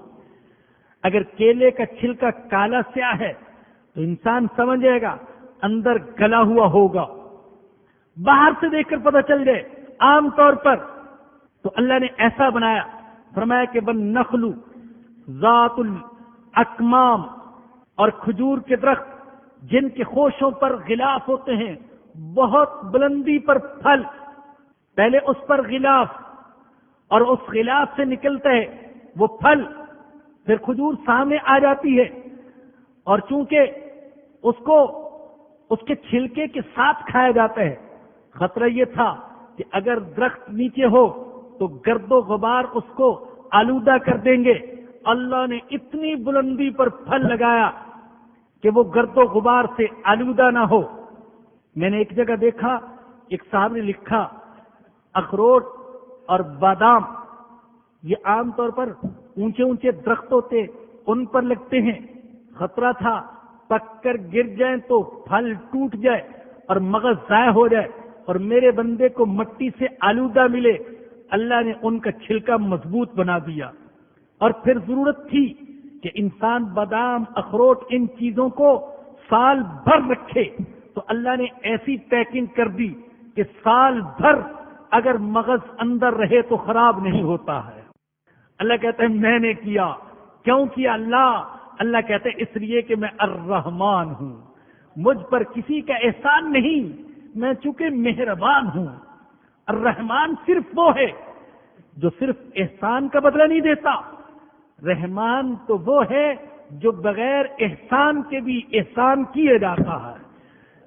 A: اگر کیلے کا چھلکا کالا سیاہ ہے تو انسان سمجھ جائے گا اندر گلا ہوا ہوگا، باہر سے دیکھ کر پتہ چل جائے۔ عام طور پر تو اللہ نے ایسا بنایا، فرمایا کہ والنخل ذات الاکمام، اور کھجور کے درخت جن کے خوشوں پر غلاف ہوتے ہیں، بہت بلندی پر پھل، پہلے اس پر غلاف اور اس غلاف سے نکلتا ہے وہ پھل، پھر کھجور سامنے آ جاتی ہے، اور چونکہ اس کو اس کے چھلکے کے ساتھ کھایا جاتا ہے۔ خطرہ یہ تھا کہ اگر درخت نیچے ہو تو گرد و غبار اس کو آلودہ کر دیں گے، اللہ نے اتنی بلندی پر پھل لگایا کہ وہ گرد و غبار سے آلودہ نہ ہو۔ میں نے ایک جگہ دیکھا، ایک صاحب نے لکھا اخروٹ اور بادام یہ عام طور پر اونچے اونچے درخت ہوتے ان پر لگتے ہیں، خطرہ تھا پک کر گر جائیں تو پھل ٹوٹ جائے اور مغز ضائع ہو جائے اور میرے بندے کو مٹی سے آلودہ ملے۔ اللہ نے ان کا چھلکا مضبوط بنا دیا، اور پھر ضرورت تھی کہ انسان بادام، اخروٹ، ان چیزوں کو سال بھر رکھے، تو اللہ نے ایسی پیکنگ کر دی کہ سال بھر اگر مغز اندر رہے تو خراب نہیں ہوتا ہے۔ اللہ کہتا ہے میں نے کیا، کیوں کیا اللہ کہتے ہیں اس لیے کہ میں الرحمن ہوں، مجھ پر کسی کا احسان نہیں، میں چونکہ مہربان ہوں۔ الرحمن صرف وہ ہے جو صرف احسان کا بدلہ نہیں دیتا، رحمان تو وہ ہے جو بغیر احسان کے بھی احسان کیے جاتا ہے،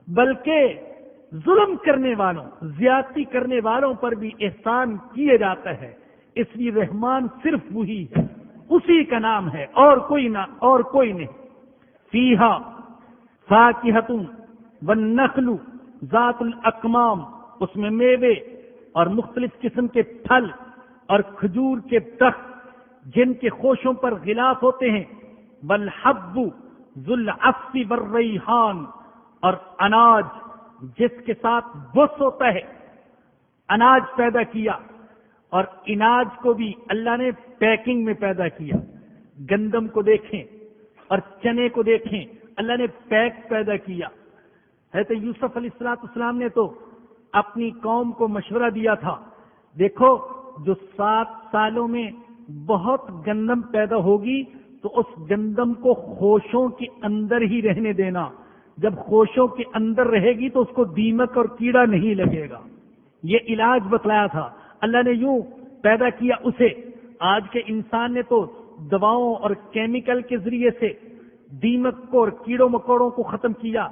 A: بلکہ ظلم کرنے والوں، زیادتی کرنے والوں پر بھی احسان کیے جاتا ہے۔ اس لیے رحمان صرف وہی ہے، اسی کا نام ہے، اور کوئی نہیں۔ فیہا فاکہۃ والنخل ذات الاکمام، اس میں میوے اور مختلف قسم کے پھل اور کھجور کے درخت جن کے خوشوں پر غلاف ہوتے ہیں، والحب ذو العصف والریحان، اور اناج جس کے ساتھ بس ہوتا ہے، اناج پیدا کیا، اور اناج کو بھی اللہ نے پیکنگ میں پیدا کیا۔ گندم کو دیکھیں اور چنے کو دیکھیں، اللہ نے پیک پیدا کیا۔ حضرت یوسف علیہ السلام نے تو اپنی قوم کو مشورہ دیا تھا، دیکھو جو 7 سالوں میں بہت گندم پیدا ہوگی تو اس گندم کو خوشوں کے اندر ہی رہنے دینا، جب خوشوں کے اندر رہے گی تو اس کو دیمک اور کیڑا نہیں لگے گا۔ یہ علاج بتلایا تھا، اللہ نے یوں پیدا کیا اسے۔ آج کے انسان نے تو دواؤں اور کیمیکل کے ذریعے سے دیمک کو اور کیڑوں مکوڑوں کو ختم کیا،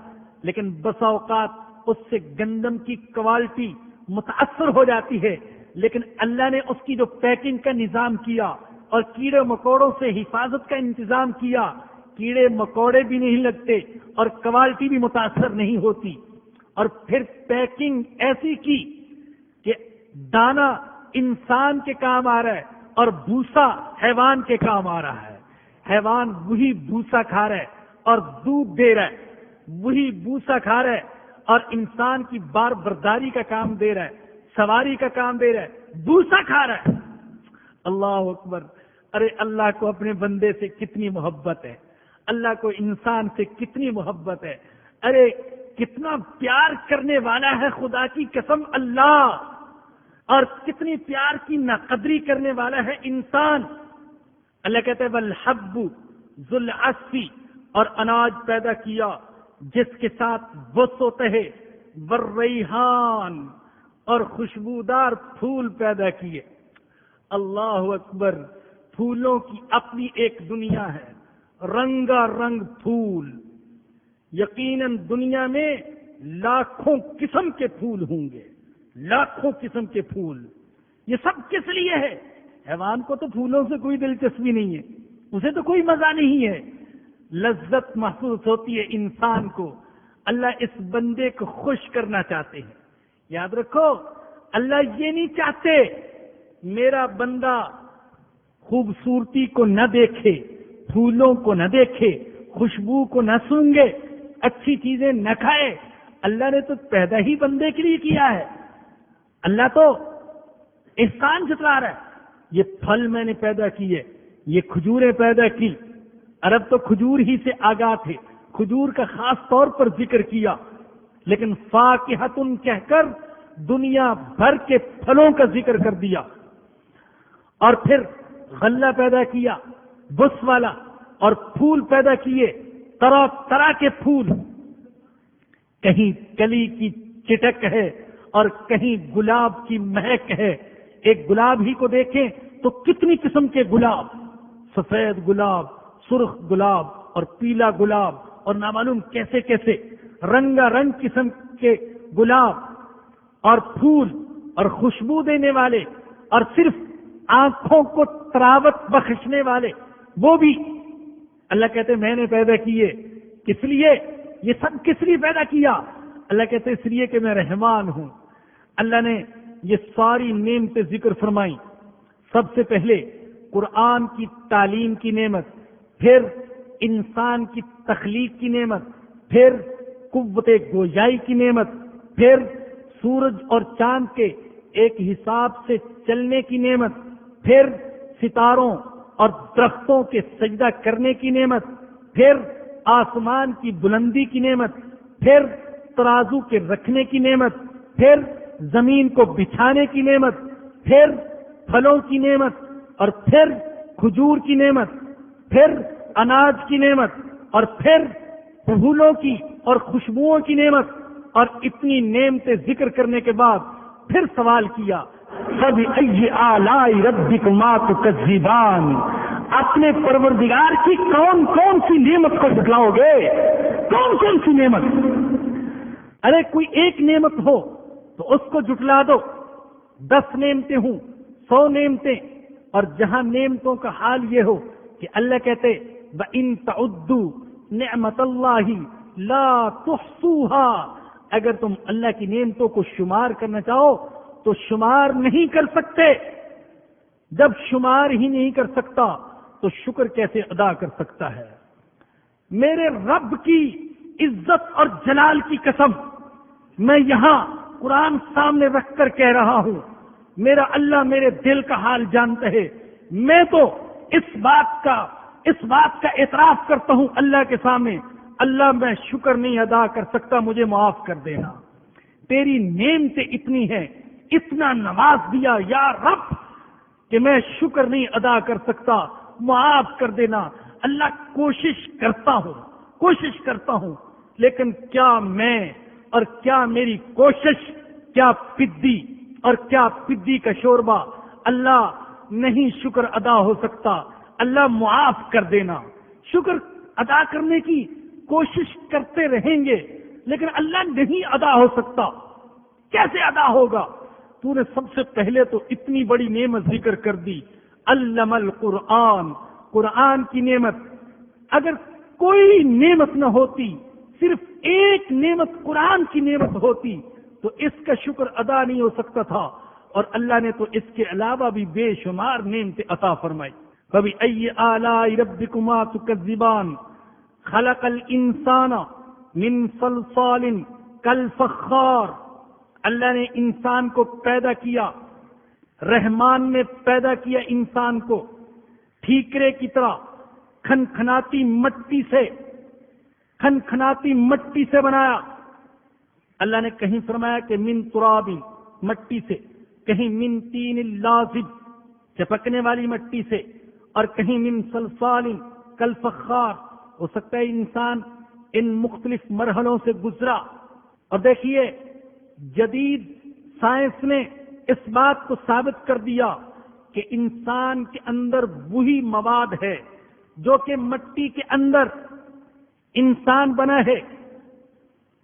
A: لیکن بسا اوقات اس سے گندم کی کوالٹی متاثر ہو جاتی ہے، لیکن اللہ نے اس کی جو پیکنگ کا نظام کیا اور کیڑے مکوڑوں سے حفاظت کا انتظام کیا، کیڑے مکوڑے بھی نہیں لگتے اور کوالٹی بھی متاثر نہیں ہوتی۔ اور پھر پیکنگ ایسی کی کہ دانا انسان کے کام آ رہا ہے اور بھوسا حیوان کے کام آ رہا ہے۔ حیوان وہی بھوسا کھا رہا ہے اور دودھ دے رہا ہے، وہی بھوسا کھا رہا ہے اور انسان کی بار برداری کا کام دے رہا ہے، سواری کا کام دے رہا ہے، بھوسا کھا رہا ہے۔ اللہ اکبر! ارے اللہ کو اپنے بندے سے کتنی محبت ہے، اللہ کو انسان سے کتنی محبت ہے، ارے کتنا پیار کرنے والا ہے خدا کی قسم اللہ، اور کتنی پیار کی ناقدری کرنے والا ہے انسان۔ اللہ کہتے ہیں والحب ذو العصف، اور اناج پیدا کیا جس کے ساتھ بس ہوتا ہے، والریحان، اور خوشبودار پھول پیدا کیے۔ اللہ اکبر! پھولوں کی اپنی ایک دنیا ہے، رنگا رنگ پھول۔ یقیناً دنیا میں لاکھوں قسم کے پھول ہوں گے، لاکھوں قسم کے پھول۔ یہ سب کس لیے ہے؟ حیوان کو تو پھولوں سے کوئی دلچسپی نہیں ہے، اسے تو کوئی مزہ نہیں ہے، لذت محسوس ہوتی ہے انسان کو۔ اللہ اس بندے کو خوش کرنا چاہتے ہیں۔ یاد رکھو، اللہ یہ نہیں چاہتے میرا بندہ خوبصورتی کو نہ دیکھے، پھولوں کو نہ دیکھے، خوشبو کو نہ سونگے، اچھی چیزیں نہ کھائے۔ اللہ نے تو پیدا ہی بندے کے لیے کیا ہے۔ اللہ تو احسان جتلا رہا ہے، یہ پھل میں نے پیدا کیے، یہ کھجوریں پیدا کی۔ عرب تو کھجور ہی سے آگاہ تھے، کھجور کا خاص طور پر ذکر کیا، لیکن فاکہۃ کہہ کر دنیا بھر کے پھلوں کا ذکر کر دیا۔ اور پھر غلہ پیدا کیا بس والا، اور پھول پیدا کیے طرح طرح کے پھول، کہیں کلی کی چٹک ہے اور کہیں گلاب کی مہک ہے۔ ایک گلاب ہی کو دیکھیں تو کتنی قسم کے گلاب، سفید گلاب، سرخ گلاب اور پیلا گلاب اور نامعلوم کیسے کیسے رنگا رنگ قسم کے گلاب اور پھول اور خوشبو دینے والے، اور صرف آنکھوں کو تراوت بخشنے والے، وہ بھی اللہ کہتے میں نے پیدا کیے۔ کس لیے؟ یہ سب کس لیے پیدا کیا؟ اللہ کہتے اس لیے کہ میں رحمان ہوں۔ اللہ نے یہ ساری نعمتیں ذکر فرمائی۔ سب سے پہلے قرآن کی تعلیم کی نعمت، پھر انسان کی تخلیق کی نعمت، پھر قوت گویائی کی نعمت، پھر سورج اور چاند کے ایک حساب سے چلنے کی نعمت، پھر ستاروں اور درختوں کے سجدہ کرنے کی نعمت، پھر آسمان کی بلندی کی نعمت، پھر ترازو کے رکھنے کی نعمت، پھر زمین کو بچھانے کی نعمت، پھر پھلوں کی نعمت، اور پھر کھجور کی نعمت، پھر اناج کی نعمت، اور پھر پھولوں کی اور خوشبوؤں کی نعمت۔ اور اتنی نعمتیں ذکر کرنے کے بعد پھر سوال کیا فَبِأَيِّ آلَاءِ رَبِّكُمَا تُكَذِّبَانِ، اپنے پروردگار کی کون کون سی نعمت کو جھٹلاؤ گے؟ کون کون سی نعمت؟ ارے کوئی ایک نعمت ہو تو اس کو جھٹلا دو، 10 نعمتیں ہوں، 100 نعمتیں، اور جہاں نعمتوں کا حال یہ ہو کہ اللہ کہتے وَإِن تَعُدُّوا نِعْمَتَ اللَّهِ لَا تُحْصُوهَا، اگر تم اللہ کی نعمتوں کو شمار کرنا چاہو تو شمار نہیں کر سکتے۔ جب شمار ہی نہیں کر سکتا تو شکر کیسے ادا کر سکتا ہے؟ میرے رب کی عزت اور جلال کی قسم، میں یہاں قرآن سامنے رکھ کر کہہ رہا ہوں، میرا اللہ میرے دل کا حال جانتا ہے۔ میں تو اس بات کا اعتراف کرتا ہوں اللہ کے سامنے، اللہ میں شکر نہیں ادا کر سکتا، مجھے معاف کر دینا۔ تیری نعمتیں اتنی ہیں، اتنا نواز دیا یا رب کہ میں شکر نہیں ادا کر سکتا، معاف کر دینا۔ اللہ کوشش کرتا ہوں، لیکن کیا میں اور کیا میری کوشش، کیا پدی اور کیا پدی کا شوربہ، اللہ نہیں شکر ادا ہو سکتا، اللہ معاف کر دینا۔ شکر ادا کرنے کی کوشش کرتے رہیں گے لیکن اللہ نہیں ادا ہو سکتا۔ کیسے ادا ہوگا؟ تو نے سب سے پہلے تو اتنی بڑی نعمت ذکر کر دی، علم القرآن، قرآن کی نعمت۔ اگر کوئی نعمت نہ ہوتی، صرف ایک نعمت قرآن کی نعمت ہوتی تو اس کا شکر ادا نہیں ہو سکتا تھا، اور اللہ نے تو اس کے علاوہ بھی بے شمار نعمتیں عطا فرمائی۔ فَبِأَيِّ آلَاءِ رَبِّكُمَا تُكَذِّبَانِ خَلَقَ الْإِنسَانَ مِنْ صَلْصَالٍ كَالْفَخَّارِ، اللہ نے انسان کو پیدا کیا، رحمان نے پیدا کیا انسان کو ٹھیکرے کی طرح، کھنکھناتی مٹی سے بنایا۔ اللہ نے کہیں فرمایا کہ من تراب، مٹی سے، کہیں من طین لازب، چپکنے والی مٹی سے، اور کہیں من صلصال کالفخار۔ ہو سکتا ہے انسان ان مختلف مرحلوں سے گزرا۔ اور دیکھیے، جدید سائنس نے اس بات کو ثابت کر دیا کہ انسان کے اندر وہی مواد ہے جو کہ مٹی کے اندر انسان بنا ہے،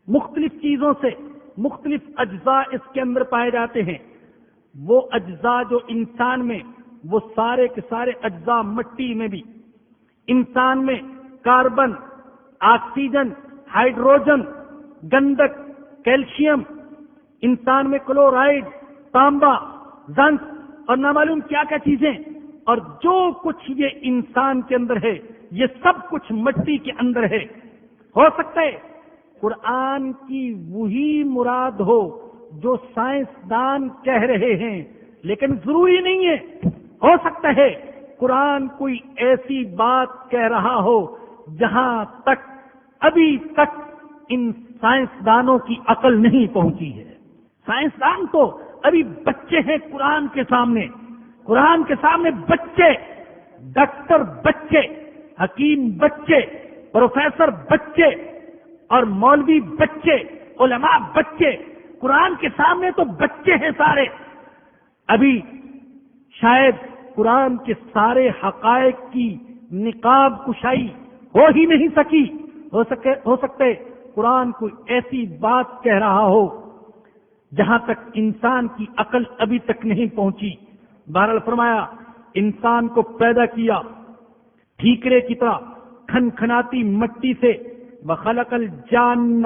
A: مختلف چیزوں سے مختلف اجزاء اس کے اندر پائے جاتے ہیں۔ وہ اجزاء جو انسان میں، وہ سارے کے سارے اجزاء مٹی میں بھی، انسان میں کاربن، آکسیجن، ہائیڈروجن، گندک، کیلشیم، انسان میں کلورائڈ، تانبا، زنک اور نامعلوم کیا کیا چیزیں، اور جو کچھ یہ انسان کے اندر ہے یہ سب کچھ مٹی کے اندر ہے۔ ہو سکتا ہے قرآن کی وہی مراد ہو جو سائنسدان کہہ رہے ہیں، لیکن ضروری نہیں ہے۔ ہو سکتا ہے قرآن کوئی ایسی بات کہہ رہا ہو جہاں تک ابھی تک ان سائنسدانوں کی عقل نہیں پہنچی ہے۔ سائنسدان تو ابھی بچے ہیں قرآن کے سامنے بچے، ڈاکٹر بچے، حکیم بچے، پروفیسر بچے اور مولوی بچے، علماء بچے، قرآن کے سامنے تو بچے ہیں سارے۔ ابھی شاید قرآن کے سارے حقائق کی نقاب کشائی ہو ہی نہیں سکی۔ ہو سکتے قرآن کوئی ایسی بات کہہ رہا ہو جہاں تک انسان کی عقل ابھی تک نہیں پہنچی۔ بہرحال فرمایا انسان کو پیدا کیا ٹھیکرے کی طرح کھنکھناتی مٹی سے، وخلق الجان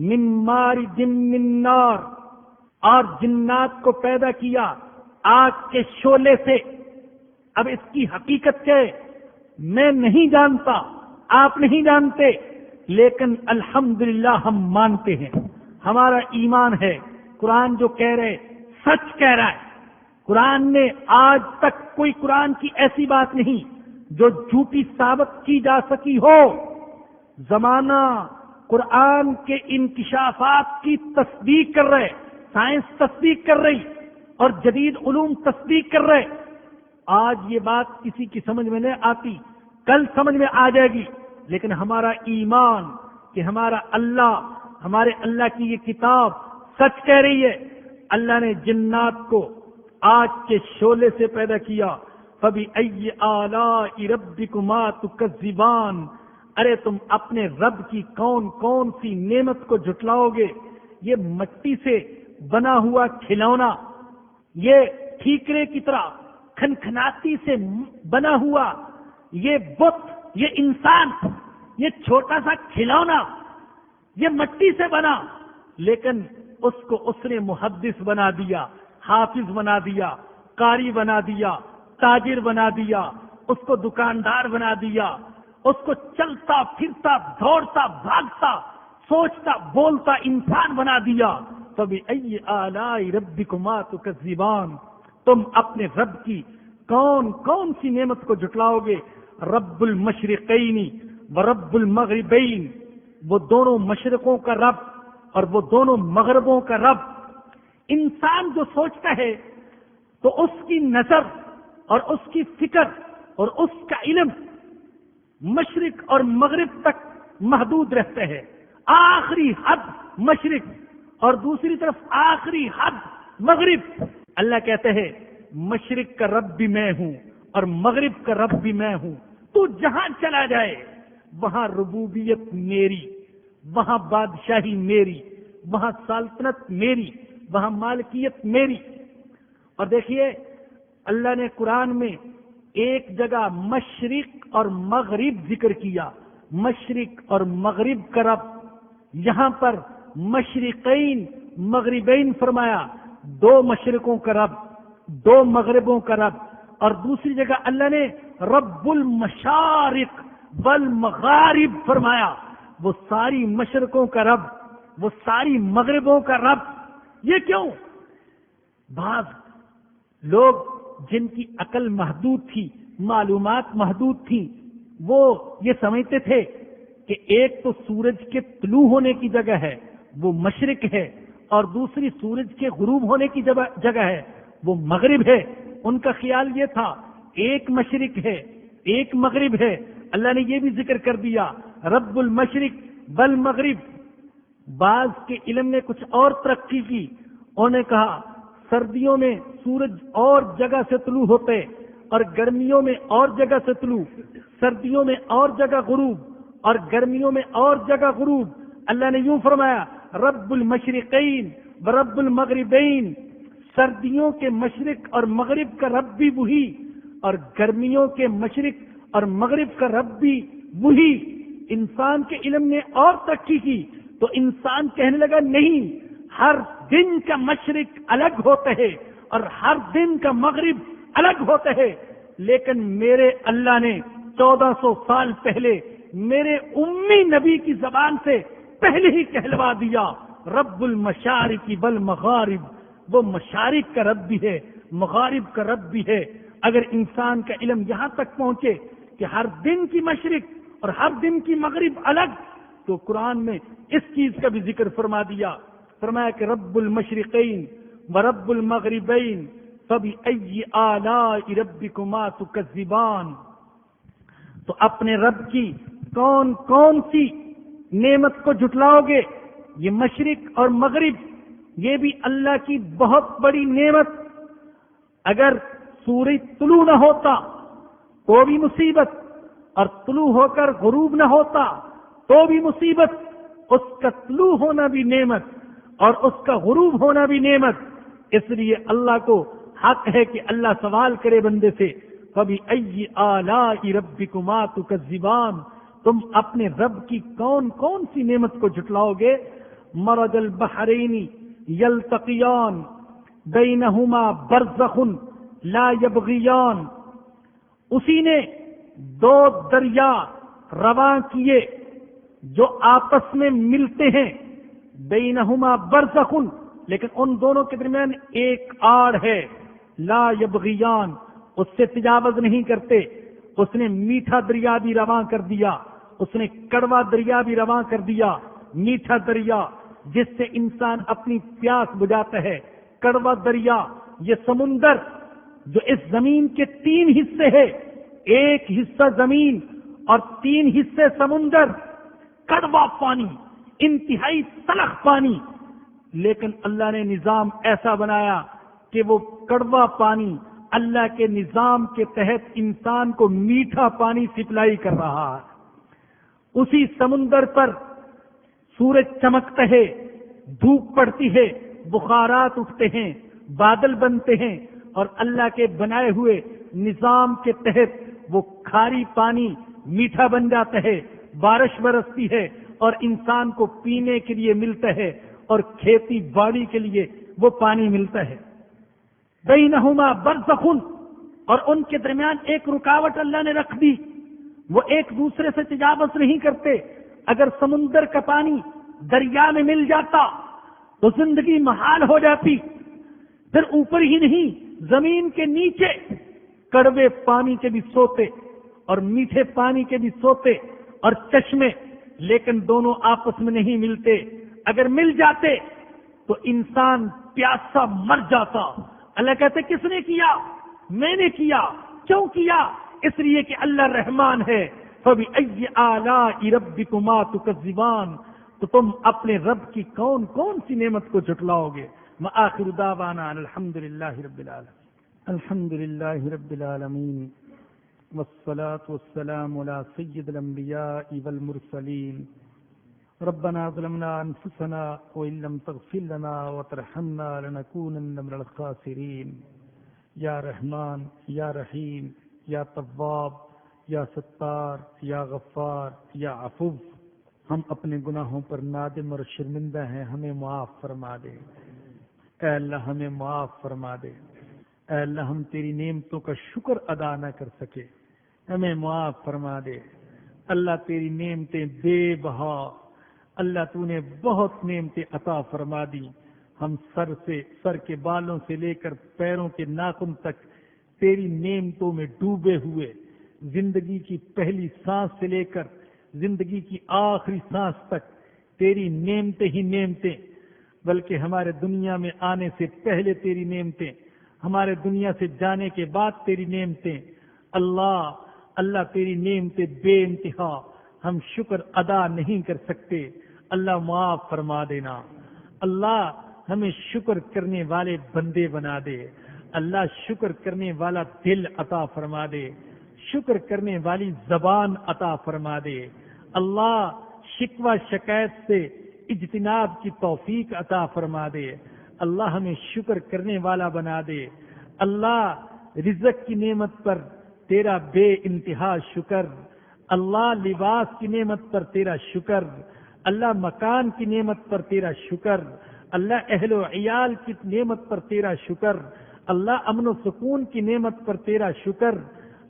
A: من مارج من نار، اور جنات کو پیدا کیا آگ کے شعلے سے۔ اب اس کی حقیقت کیا ہے میں نہیں جانتا، آپ نہیں جانتے، لیکن الحمدللہ ہم مانتے ہیں، ہمارا ایمان ہے قرآن جو کہہ رہے سچ کہہ رہا ہے۔ قرآن نے آج تک کوئی قرآن کی ایسی بات نہیں جو جھوٹی ثابت کی جا سکی ہو۔ زمانہ قرآن کے انکشافات کی تصدیق کر رہے، سائنس تصدیق کر رہی اور جدید علوم تصدیق کر رہے۔ آج یہ بات کسی کی سمجھ میں نہیں آتی، کل سمجھ میں آ جائے گی، لیکن ہمارا ایمان کہ ہمارے اللہ کی یہ کتاب سچ کہہ رہی ہے۔ اللہ نے جنات کو آگ کے شعلے سے پیدا کیا۔ فَبِأَيِّ آلَاءِ رَبِّكُمَا تُكَذِّبَانِ، ارے تم اپنے رب کی کون کون سی نعمت کو جھٹلاؤ گے؟ یہ مٹی سے بنا ہوا کھلونا، یہ ٹھیکرے کی طرح کھنکھناتی سے بنا ہوا یہ بت، یہ انسان، یہ چھوٹا سا کھلونا، یہ مٹی سے بنا، لیکن اس نے محدث بنا دیا، حافظ بنا دیا، قاری بنا دیا، تاجر بنا دیا، اس کو دکاندار بنا دیا، اس کو چلتا پھرتا دوڑتا بھاگتا سوچتا بولتا انسان بنا دیا۔ فَبِأَيِّ آلَاءِ رَبِّكُمَا تُكَذِّبَانِ، تم اپنے رب کی کون کون سی نعمت کو جھٹلاؤ گے؟ رب المشرقین ورب المغربین، وہ دونوں مشرقوں کا رب اور وہ دونوں مغربوں کا رب۔ انسان جو سوچتا ہے تو اس کی نظر اور اس کی فکر اور اس کا علم مشرق اور مغرب تک محدود رہتے ہیں، آخری حد مشرق اور دوسری طرف آخری حد مغرب۔ اللہ کہتے ہیں مشرق کا رب بھی میں ہوں اور مغرب کا رب بھی میں ہوں، تو جہاں چلا جائے وہاں ربوبیت میری، وہاں بادشاہی میری، وہاں سلطنت میری، وہاں مالکیت میری۔ اور دیکھیے اللہ نے قرآن میں ایک جگہ مشرق اور مغرب ذکر کیا، مشرق اور مغرب کا رب، یہاں پر مشرقین مغربین فرمایا، دو مشرقوں کا رب، دو مغربوں کا رب۔ اور دوسری جگہ اللہ نے رب المشارق والمغارب فرمایا، وہ ساری مشرقوں کا رب، وہ ساری مغربوں کا رب۔ یہ کیوں؟ بعض لوگ جن کی عقل محدود تھی، معلومات محدود تھی، وہ یہ سمجھتے تھے کہ ایک تو سورج کے طلوع ہونے کی جگہ ہے وہ مشرق ہے، اور دوسری سورج کے غروب ہونے کی جگہ ہے وہ مغرب ہے۔ ان کا خیال یہ تھا ایک مشرق ہے ایک مغرب ہے۔ اللہ نے یہ بھی ذکر کر دیا رب المشرق والمغرب۔ بعض کے علم نے کچھ اور ترقی کی، انہوں نے کہا سردیوں میں سورج اور جگہ سے طلوع ہوتے اور گرمیوں میں اور جگہ سے طلوع، سردیوں میں اور جگہ غروب اور گرمیوں میں اور جگہ غروب۔ اللہ نے یوں فرمایا رب المشرقین ورب المغربین، سردیوں کے مشرق اور مغرب کا رب بھی وہی اور گرمیوں کے مشرق اور مغرب کا رب بھی وہی۔ انسان کے علم نے اور ترقی کی تو انسان کہنے لگا نہیں، ہر دن کا مشرق الگ ہوتا ہے اور ہر دن کا مغرب الگ ہوتا ہے، لیکن میرے اللہ نے 1400 سال پہلے میرے امی نبی کی زبان سے پہلے ہی کہلوا دیا رب المشارق والمغارب، وہ مشارق کا رب بھی ہے مغارب کا رب بھی ہے۔ اگر انسان کا علم یہاں تک پہنچے کہ ہر دن کی مشرق اور ہر دن کی مغرب الگ، تو قرآن میں اس چیز کا بھی ذکر فرما دیا، فرمایا کہ رب المشرقین ورب المغربین فبأی آلاء ربکما تکذبان۔ تو اپنے رب کی کون کون سی نعمت کو جھٹلاؤ گے؟ یہ مشرق اور مغرب یہ بھی اللہ کی بہت بڑی نعمت۔ اگر سورج طلوع نہ ہوتا تو بھی مصیبت، اور طلوع ہو کر غروب نہ ہوتا تو بھی مصیبت، اس کا طلوع ہونا بھی نعمت اور اس کا غروب ہونا بھی نعمت۔ اس لیے اللہ کو حق ہے کہ اللہ سوال کرے بندے سے فَبِأَيِّ آلَاءِ رَبِّكُمَا تُكَذِّبَانِ، تم اپنے رب کی کون کون سی نعمت کو جھٹلاؤ گے؟ مرج البحرین یلتقیان بینہما برزخ لا یبغیان، اسی نے دو دریا رواں کیے جو آپس میں ملتے ہیں، بینہما برزخ، لیکن ان دونوں کے درمیان ایک آڑ ہے، لا یبغیان، اس سے تجاوز نہیں کرتے۔ اس نے میٹھا دریا بھی رواں کر دیا، اس نے کڑوا دریا بھی رواں کر دیا۔ میٹھا دریا جس سے انسان اپنی پیاس بجھاتا ہے، کڑوا دریا یہ سمندر جو اس زمین کے 3 حصے ہے، ایک حصہ زمین اور 3 حصے سمندر، کڑوا پانی، انتہائی تلخ پانی، لیکن اللہ نے نظام ایسا بنایا کہ وہ کڑوا پانی اللہ کے نظام کے تحت انسان کو میٹھا پانی سپلائی کر رہا ہے۔ اسی سمندر پر سورج چمکتا ہے، دھوپ پڑتی ہے، بخارات اٹھتے ہیں، بادل بنتے ہیں، اور اللہ کے بنائے ہوئے نظام کے تحت وہ کھاری پانی میٹھا بن جاتا ہے، بارش برستی ہے اور انسان کو پینے کے لیے ملتا ہے اور کھیتی باڑی کے لیے وہ پانی ملتا ہے۔ بینہما برزخ، اور ان کے درمیان ایک رکاوٹ اللہ نے رکھ دی، وہ ایک دوسرے سے تجاوز نہیں کرتے۔ اگر سمندر کا پانی دریا میں مل جاتا تو زندگی محال ہو جاتی۔ پھر اوپر ہی نہیں، زمین کے نیچے کڑوے پانی کے بھی سوتے اور میٹھے پانی کے بھی سوتے اور چشمے، لیکن دونوں آپس میں نہیں ملتے۔ اگر مل جاتے تو انسان پیاسا مر جاتا۔ اللہ کہتے کس نے کیا؟ میں نے کیا۔ کیوں کیا؟ اس لیے کہ اللہ رحمان ہے۔ فَبِأَيِّ آلَاءِ رَبِّكُمَا تُكَذِّبَانِ، تو تم اپنے رب کی کون کون سی نعمت کو جھٹلاؤ گے؟ وآخر دعوانا الحمد للہ رب العالمین۔ الحمد للہ رب العالمین والصلاة والسلام على سید الانبیاء والمرسلین۔ ربنا ظلمنا انفسنا وإن لم تغفر لنا وترحمنا لنكونن من الخاسرین۔ یا رحمان، یا رحیم، یا تواب، یا ستار، یا غفار، یا عفو، ہم اپنے گناہوں پر نادم اور شرمندہ ہیں، ہمیں معاف فرما دے۔ اے اللہ ہمیں معاف فرما دے۔ اے اللہ ہم تیری نعمتوں کا شکر ادا نہ کر سکے، ہمیں معاف فرما دے۔ اللہ تیری نعمتیں بے بہا، اللہ تو نے بہت نعمتیں عطا فرما دی۔ ہم سر کے بالوں سے لے کر پیروں کے ناخن تک تیری نعمتوں میں ڈوبے ہوئے، زندگی کی پہلی سانس سے لے کر زندگی کی آخری سانس تک تیری نعمتیں ہی نعمتیں، بلکہ ہمارے دنیا میں آنے سے پہلے تیری نعمتیں، ہمارے دنیا سے جانے کے بعد تیری نعمتیں۔ اللہ تیری نعمتیں بے انتہا، ہم شکر ادا نہیں کر سکتے، اللہ معاف فرما دینا۔ اللہ ہمیں شکر کرنے والے بندے بنا دے، اللہ شکر کرنے والا دل عطا فرما دے، شکر کرنے والی زبان عطا فرما دے۔ اللہ شکوہ شکایت سے اجتناب کی توفیق عطا فرما دے۔ اللہ ہمیں شکر کرنے والا بنا دے۔ اللہ رزق کی نعمت پر تیرا بے انتہا شکر، اللہ لباس کی نعمت پر تیرا شکر، اللہ مکان کی نعمت پر تیرا شکر، اللہ اہل و عیال کی نعمت پر تیرا شکر، اللہ امن و سکون کی نعمت پر تیرا شکر،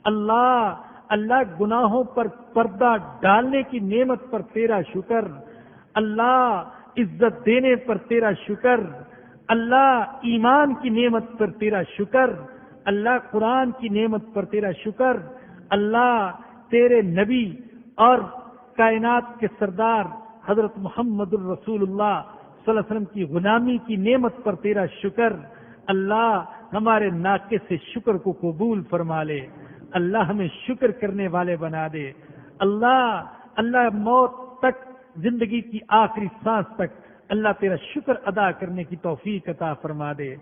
A: اللہ گناہوں پر پردہ ڈالنے کی نعمت پر تیرا شکر، اللہ عزت دینے پر تیرا شکر، اللہ ایمان کی نعمت پر تیرا شکر، اللہ قرآن کی نعمت پر تیرا شکر، اللہ تیرے نبی اور کائنات کے سردار حضرت محمد الرسول اللہ صلی اللہ علیہ وسلم کی غلامی کی نعمت پر تیرا شکر۔ اللہ ہمارے ناقص سے شکر کو قبول فرما لے، اللہ ہمیں شکر کرنے والے بنا دے۔ اللہ موت تک، زندگی کی آخری سانس تک اللہ تیرا شکر ادا کرنے کی توفیق عطا فرما دے۔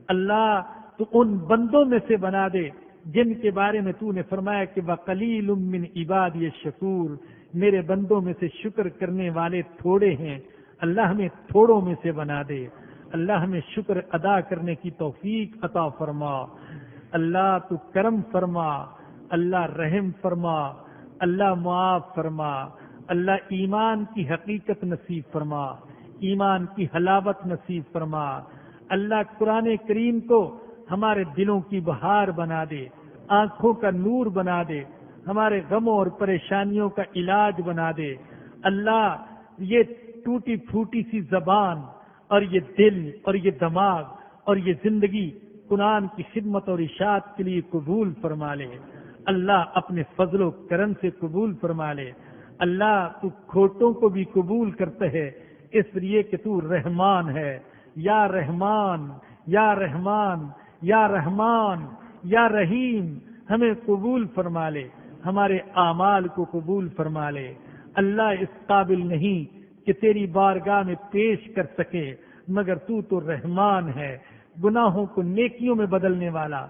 A: اللہ تو ان بندوں میں سے بنا دے جن کے بارے میں تو نے فرمایا کہ وَقَلِيلٌ مِّنْ عِبَادِيَ الشَّكُورُ، میرے بندوں میں سے شکر کرنے والے تھوڑے ہیں۔ اللہ ہمیں تھوڑوں میں سے بنا دے، اللہ ہمیں شکر ادا کرنے کی توفیق عطا فرما۔ اللہ تو کرم فرما، اللہ رحم فرما، اللہ معاف فرما، اللہ ایمان کی حقیقت نصیب فرما، ایمان کی حلاوت نصیب فرما۔ اللہ قرآن کریم کو ہمارے دلوں کی بہار بنا دے، آنکھوں کا نور بنا دے، ہمارے غموں اور پریشانیوں کا علاج بنا دے۔ اللہ یہ ٹوٹی پھوٹی سی زبان اور یہ دل اور یہ دماغ اور یہ زندگی قرآن کی خدمت اور اشاعت کے لیے قبول فرما لے۔ اللہ اپنے فضل و کرم سے قبول فرما لے۔ اللہ تو کھوٹوں کو بھی قبول کرتے ہے، اس لیے کہ تو رحمان ہے۔ یا رحمان، یا رحمان، یا رحمان، یا رحیم، ہمیں قبول فرما لے، ہمارے اعمال کو قبول فرما لے۔ اللہ اس قابل نہیں کہ تیری بارگاہ میں پیش کر سکے، مگر تو رحمان ہے، گناہوں کو نیکیوں میں بدلنے والا۔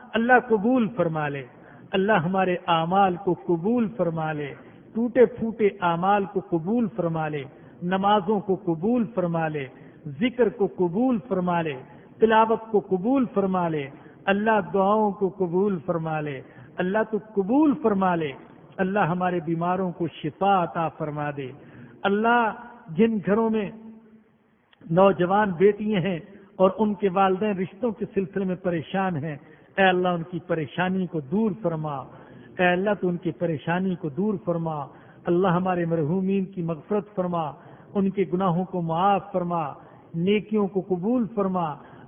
A: اللہ قبول فرما لے، اللہ ہمارے اعمال کو قبول فرما لے، ٹوٹے پھوٹے اعمال کو قبول فرما لے، نمازوں کو قبول فرما لے، ذکر کو قبول فرما لے،
B: تلاوت کو قبول فرما لے، اللہ دعاؤں کو قبول فرما لے، اللہ تو قبول فرما لے، اللہ ہمارے بیماروں کو شفا عطا فرما دے۔ اللہ جن گھروں میں نوجوان بیٹیاں ہیں اور ان کے والدین رشتوں کے سلسلے میں پریشان ہیں، اے اللہ ان کی پریشانی کو دور فرما، اے اللہ تو ان کی پریشانی کو دور فرما۔ اللہ ہمارے مرحومین کی مغفرت فرما، ان کے گناہوں کو معاف فرما، نیکیوں کو قبول فرما۔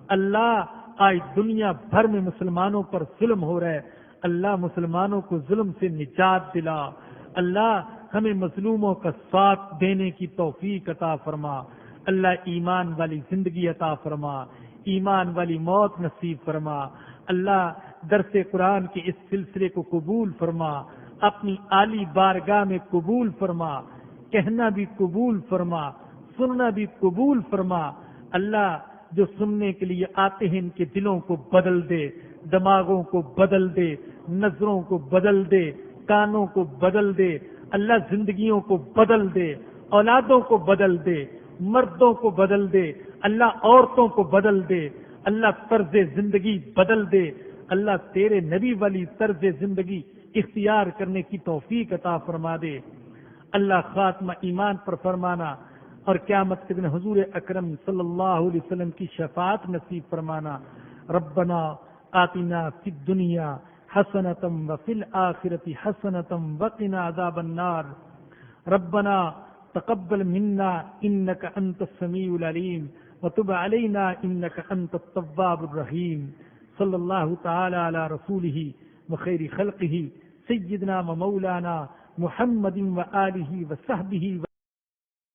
B: اللہ آج دنیا بھر میں مسلمانوں پر ظلم ہو رہا ہے، اللہ مسلمانوں کو ظلم سے نجات دلا، اللہ ہمیں مظلوموں کا ساتھ دینے کی توفیق عطا فرما، اللہ ایمان والی زندگی عطا فرما، ایمان والی موت نصیب فرما، اللہ درس قرآن کے اس سلسلے کو قبول فرما، اپنی عالی بارگاہ میں قبول فرما، کہنا بھی قبول فرما، سننا بھی قبول فرما۔ اللہ جو سننے کے لیے آتے ہیں ان کے دلوں کو بدل دے، دماغوں کو بدل دے، نظروں کو بدل دے، کانوں کو بدل دے، اللہ زندگیوں کو بدل دے، اولادوں کو بدل دے، مردوں کو بدل دے، اللہ عورتوں کو بدل دے، اللہ طرز زندگی بدل دے، اللہ تیرے نبی والی طرز زندگی اختیار کرنے کی توفیق عطا فرما دے۔ اللہ خاتمہ ایمان پر فرمانا اور قیامت کے دن حضور اکرم صلی اللہ علیہ وسلم کی شفاعت نصیب فرمانا۔ ربنا آتنا فی الدنیا حسنۃ وفی الآخرۃ حسنۃ وقنا عذاب النار۔ ربنا تقبل منا انک انت السمیع العلیم وتب علینا انک انت التواب الرحیم۔ صلی اللہ تعالی علی رسولہ وخیر خلقہ سیدنا و مولانا محمد و آلہ و صحبہ